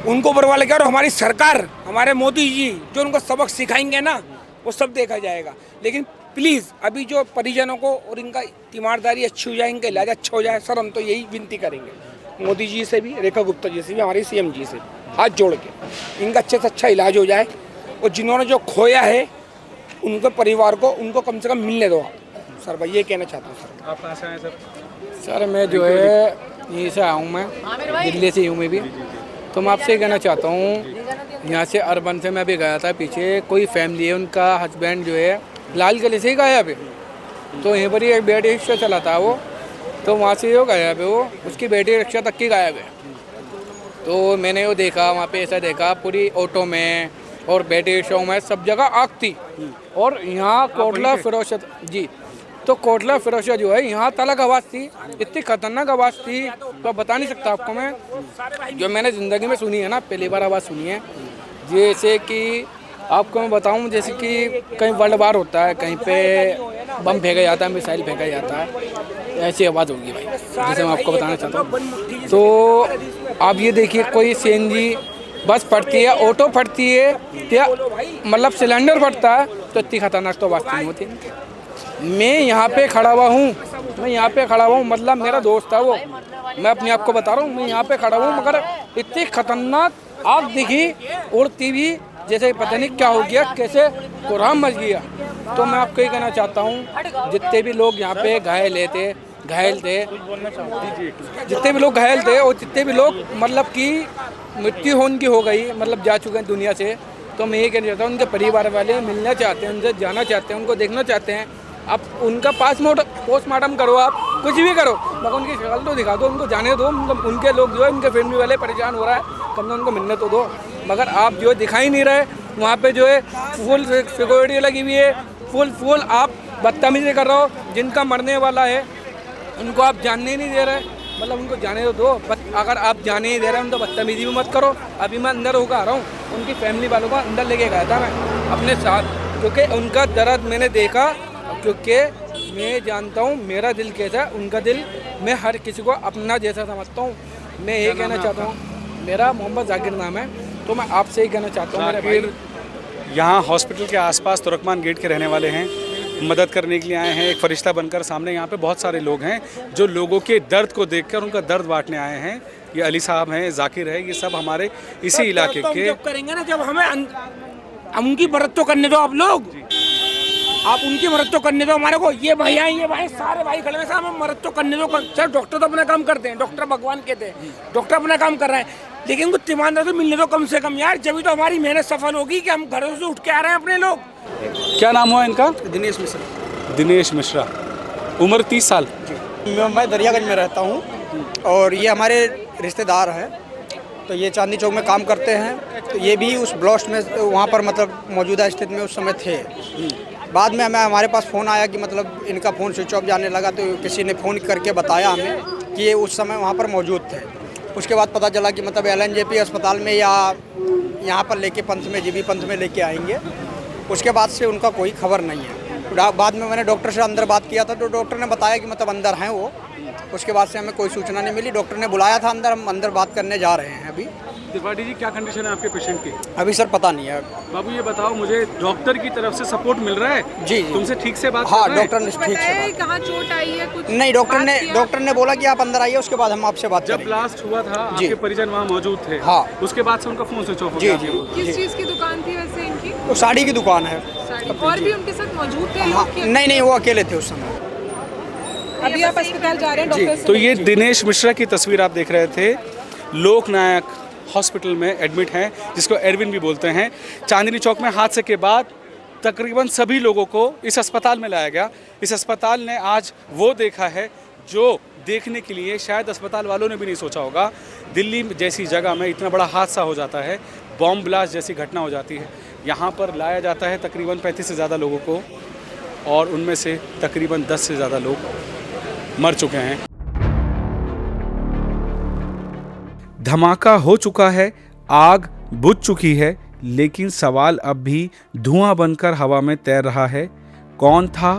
उनको बरवाले क्या, और हमारी सरकार, हमारे मोदी जी जो उनको सबक सिखाएंगे ना, वो सब देखा जाएगा। लेकिन प्लीज़ अभी जो परिजनों को और इनका तीमारदारी अच्छी हो जाए, इनका इलाज अच्छा हो जाए सर, हम तो यही विनती करेंगे मोदी जी से भी, रेखा गुप्ता जी से भी, हमारे सीएम जी से हाथ जोड़ के इनका अच्छे से अच्छा इलाज हो जाए, और जिन्होंने जो खोया है उनके परिवार को उनको कम से कम मिलने दो सर। भाई ये कहना चाहता हूँ सर। आप कहाँ से आए सर? सर मैं जो है यहीं से आया हूँ, मैं दिल्ली से हूँ मैं भी। तो मैं आपसे कहना चाहता हूँ, यहाँ से अर्बन से मैं भी गया था पीछे, कोई फैमिली है उनका हस्बैंड जो है लाल किले से ही गायब है, तो यहीं पर ही एक बेटी रिक्शा चलाता है वो, तो वहाँ से वो गायब है, वो उसकी बेटी रिक्शा तक की गायब है। तो मैंने वो देखा वहाँ पे, ऐसा देखा पूरी ऑटो में और बेटी रिक्शा में सब जगह आग थी। और यहाँ कोटला फिरोजा जी, तो कोटला फिरोजा जो है यहाँ तलक आवाज़ थी, इतनी खतरनाक आवाज़ थी तो बता नहीं सकता आपको मैं, जो मैंने ज़िंदगी में सुनी है ना, पहली बार आवाज़ सुनी है। जैसे कि आपको मैं बताऊं, जैसे कि कहीं वर्ल्ड वार होता है, कहीं पे बम फेंका जाता है, मिसाइल फेंका जाता है, ऐसी आवाज़ होगी भाई, जैसे मैं आपको बताना चाहता हूँ। तो आप ये देखिए, कोई सीएनजी बस फटती है, ऑटो फटती है, या मतलब सिलेंडर फटता है, तो इतनी खतरनाक तो आवाज़ नहीं होती। मैं यहाँ पे खड़ा हुआ हूँ, मतलब मेरा दोस्त था वो, मैं अपने आप को बता रहा हूँ, मैं यहाँ पे खड़ा हूँ, मगर इतनी खतरनाक आग दिखी उड़ती भी, जैसे पता नहीं क्या हो गया, कैसे कोहराम मच गया। तो मैं आपको ये कहना चाहता हूँ, जितने भी लोग यहाँ पे घायल थे, जितने भी लोग घायल थे और जितने भी लोग मतलब कि मृत्यु उनकी हो गई, मतलब जा चुके हैं दुनिया से, तो मैं ये कहना चाहता हूँ, उनके परिवार वाले मिलना चाहते हैं, उनसे जाना चाहते हैं, उनको देखना चाहते हैं। आप उनका पोस्टमार्टम करो, आप कुछ भी करो, मगर उनकी शक्ल तो दिखा दो, उनको जाने दो। उनके लोग जो है, उनके फैमिली वाले परेशान हो रहा है, कम से कम उनको मिलने तो दो। मगर आप जो है दिखाई नहीं रहे, वहाँ पे जो है फुल सिक्योरिटी लगी हुई है, फुल आप बदतमीजी कर रहे हो। जिनका मरने वाला है उनको आप जानने ही नहीं दे रहे, मतलब उनको जाने तो दो। अगर आप जाने ही दे रहे हैं तो बदतमीजी भी मत करो। अभी मैं अंदर होकर आ रहा हूँ, उनकी फैमिली वालों को अंदर लेके गया था मैं अपने साथ, क्योंकि उनका दर्द मैंने देखा, क्योंकि मैं जानता हूँ मेरा दिल कैसा है, उनका दिल मैं हर किसी को अपना जैसा समझता हूँ। मैं ये कहना चाहता हूँ, मेरा मोहम्मद जाकिर नाम है, तो मैं आपसे ही कहना चाहता हूँ, मेरे भाई यहाँ हॉस्पिटल के आसपास तुर्कमान गेट के रहने वाले हैं, मदद करने के लिए आए हैं, एक फरिश्ता बनकर। सामने यहाँ पे बहुत सारे लोग हैं जो लोगों के दर्द को देखकर उनका दर्द बांटने आए हैं। ये अली साहब हैं, जाकिर है, ये सब हमारे इसी इलाके के। जब करेंगे ना, जब हमें उनकी मदद तो करने दो आप लोग, आप उनकी मदद तो करने दो हमारे को। ये भाई आए, ये भाई सारे भाई खड़े हैं, हमें मदद तो करने दो। सर डॉक्टर तो अपना काम करते हैं, डॉक्टर भगवान कहते हैं, डॉक्टर अपना काम कर रहे हैं, लेकिन उनको तीमानदार तो मिलने दो कम से कम यार, जब तो हमारी मेहनत सफल होगी कि हम घरों से उठ के आ रहे हैं अपने लोग। क्या नाम हुआ इनका? दिनेश मिश्रा। दिनेश मिश्रा, उम्र 30 साल। मैं दरियागंज में रहता हूँ और ये हमारे रिश्तेदार हैं, तो ये चांदनी चौक में काम करते हैं, तो ये भी उस ब्लास्ट में वहाँ पर मतलब मौजूदा स्थिति में उस समय थे। बाद में हमारे पास फ़ोन आया कि मतलब इनका फ़ोन स्विच ऑफ जाने लगा, तो किसी ने फ़ोन करके बताया हमें कि ये उस समय वहाँ पर मौजूद थे। उसके बाद पता चला कि मतलब LNJP अस्पताल में या यहाँ पर लेके पंथ में, जीबी पंथ में लेके आएंगे। उसके बाद से उनका कोई खबर नहीं है। बाद में मैंने डॉक्टर से अंदर बात किया था, तो डॉक्टर ने बताया कि मतलब अंदर हैं वो। उसके बाद से हमें कोई सूचना नहीं मिली। डॉक्टर ने बुलाया था अंदर, हम अंदर बात करने जा रहे हैं अभी। त्रिपाठी जी, क्या कंडीशन है आपके पेशेंट की? अभी सर पता नहीं है। बाबू ये बताओ मुझे, डॉक्टर की तरफ से सपोर्ट मिल रहा है? जी तुमसे ठीक से बात? हाँ, डॉक्टर ने ठीक से। कहाँ चोट आई है कुछ? नहीं, डॉक्टर ने बोला कि आप अंदर आइए, उसके बाद हम आपसे बात करेंगे। जब ब्लास्ट हुआ था आपके परिजन वहाँ मौजूद थे? हाँ। उसके बाद से उनका फोन स्विच ऑफ हो गया? जी। किस चीज़ की दुकान थी वैसे इनकी? वो साड़ी की दुकान है। और भी उनके साथ मौजूद थे लोग? नहीं, वो अकेले थे उस समय। अभी आप अस्पताल जा रहे हैं डॉक्टर से? तो ये दिनेश मिश्रा की तस्वीर आप देख रहे थे, लोकनायक हॉस्पिटल में एडमिट हैं, जिसको एरविन भी बोलते हैं। चांदनी चौक में हादसे के बाद तकरीबन सभी लोगों को इस अस्पताल में लाया गया। इस अस्पताल ने आज वो देखा है जो देखने के लिए शायद अस्पताल वालों ने भी नहीं सोचा होगा। दिल्ली जैसी जगह में इतना बड़ा हादसा हो जाता है, बॉम्ब ब्लास्ट जैसी घटना हो जाती है, यहाँ पर लाया जाता है तकरीबन 35 से ज़्यादा लोगों को, और उनमें से तकरीबन 10 से ज़्यादा लोग मर चुके हैं। धमाका हो चुका है, आग बुझ चुकी है, लेकिन सवाल अब भी धुआं बनकर हवा में तैर रहा है। कौन था,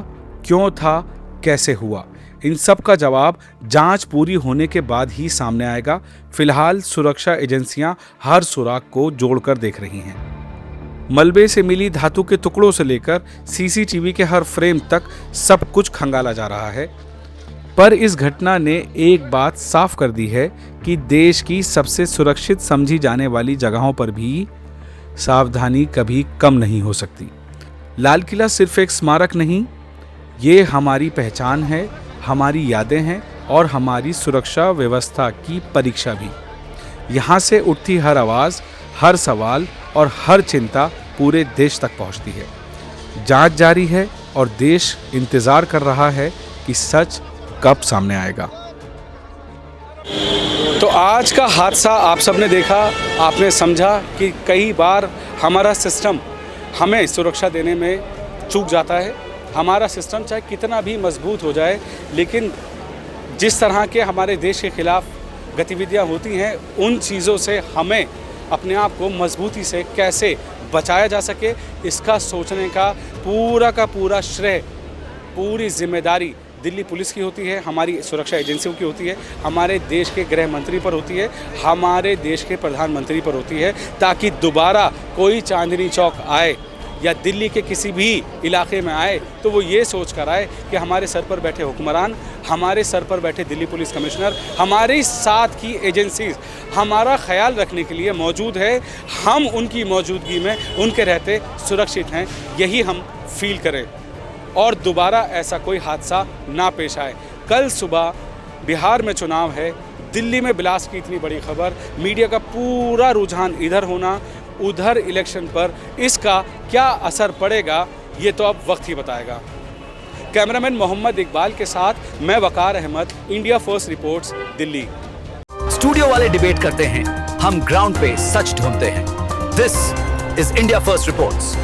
क्यों था, कैसे हुआ? इन सब का जवाब जांच पूरी होने के बाद ही सामने आएगा। फिलहाल सुरक्षा एजेंसियां हर सुराग को जोड़कर देख रही हैं। मलबे से मिली धातु के टुकड़ों से लेकर सीसीटीवी के हर फ्रेम तक सब कुछ खंगाला जा रहा है। पर इस घटना ने एक बात साफ कर दी है कि देश की सबसे सुरक्षित समझी जाने वाली जगहों पर भी सावधानी कभी कम नहीं हो सकती। लाल किला सिर्फ एक स्मारक नहीं, ये हमारी पहचान है, हमारी यादें हैं और हमारी सुरक्षा व्यवस्था की परीक्षा भी। यहाँ से उठती हर आवाज़, हर सवाल और हर चिंता पूरे देश तक पहुँचती है। जांच जारी है और देश इंतज़ार कर रहा है कि सच कब सामने आएगा। तो आज का हादसा आप सबने देखा, आपने समझा कि कई बार हमारा सिस्टम हमें सुरक्षा देने में चूक जाता है। हमारा सिस्टम चाहे कितना भी मजबूत हो जाए, लेकिन जिस तरह के हमारे देश के खिलाफ गतिविधियां होती हैं, उन चीज़ों से हमें अपने आप को मजबूती से कैसे बचाया जा सके, इसका सोचने का पूरा श्रेय, पूरी जिम्मेदारी दिल्ली पुलिस की होती है, हमारी सुरक्षा एजेंसियों की होती है, हमारे देश के गृह मंत्री पर होती है, हमारे देश के प्रधानमंत्री पर होती है, ताकि दोबारा कोई चांदनी चौक आए या दिल्ली के किसी भी इलाके में आए तो वो ये सोच कर आए कि हमारे सर पर बैठे हुक्मरान, हमारे सर पर बैठे दिल्ली पुलिस कमिश्नर, हमारे साथ की एजेंसीज हमारा ख्याल रखने के लिए मौजूद है, हम उनकी मौजूदगी में उनके रहते सुरक्षित हैं, यही हम फील करें और दोबारा ऐसा कोई हादसा ना पेश आए। कल सुबह बिहार में चुनाव है, दिल्ली में ब्लास्ट की इतनी बड़ी खबर, मीडिया का पूरा रुझान इधर होना, उधर इलेक्शन पर, इसका क्या असर पड़ेगा ये तो अब वक्त ही बताएगा। कैमरामैन मोहम्मद इकबाल के साथ मैं Waqar Ahmad, India First Reports, Delhi. Studio वाले डिबेट करते हैं, हम ग्राउंड पे सच ढूंढते हैं। This is India First reports.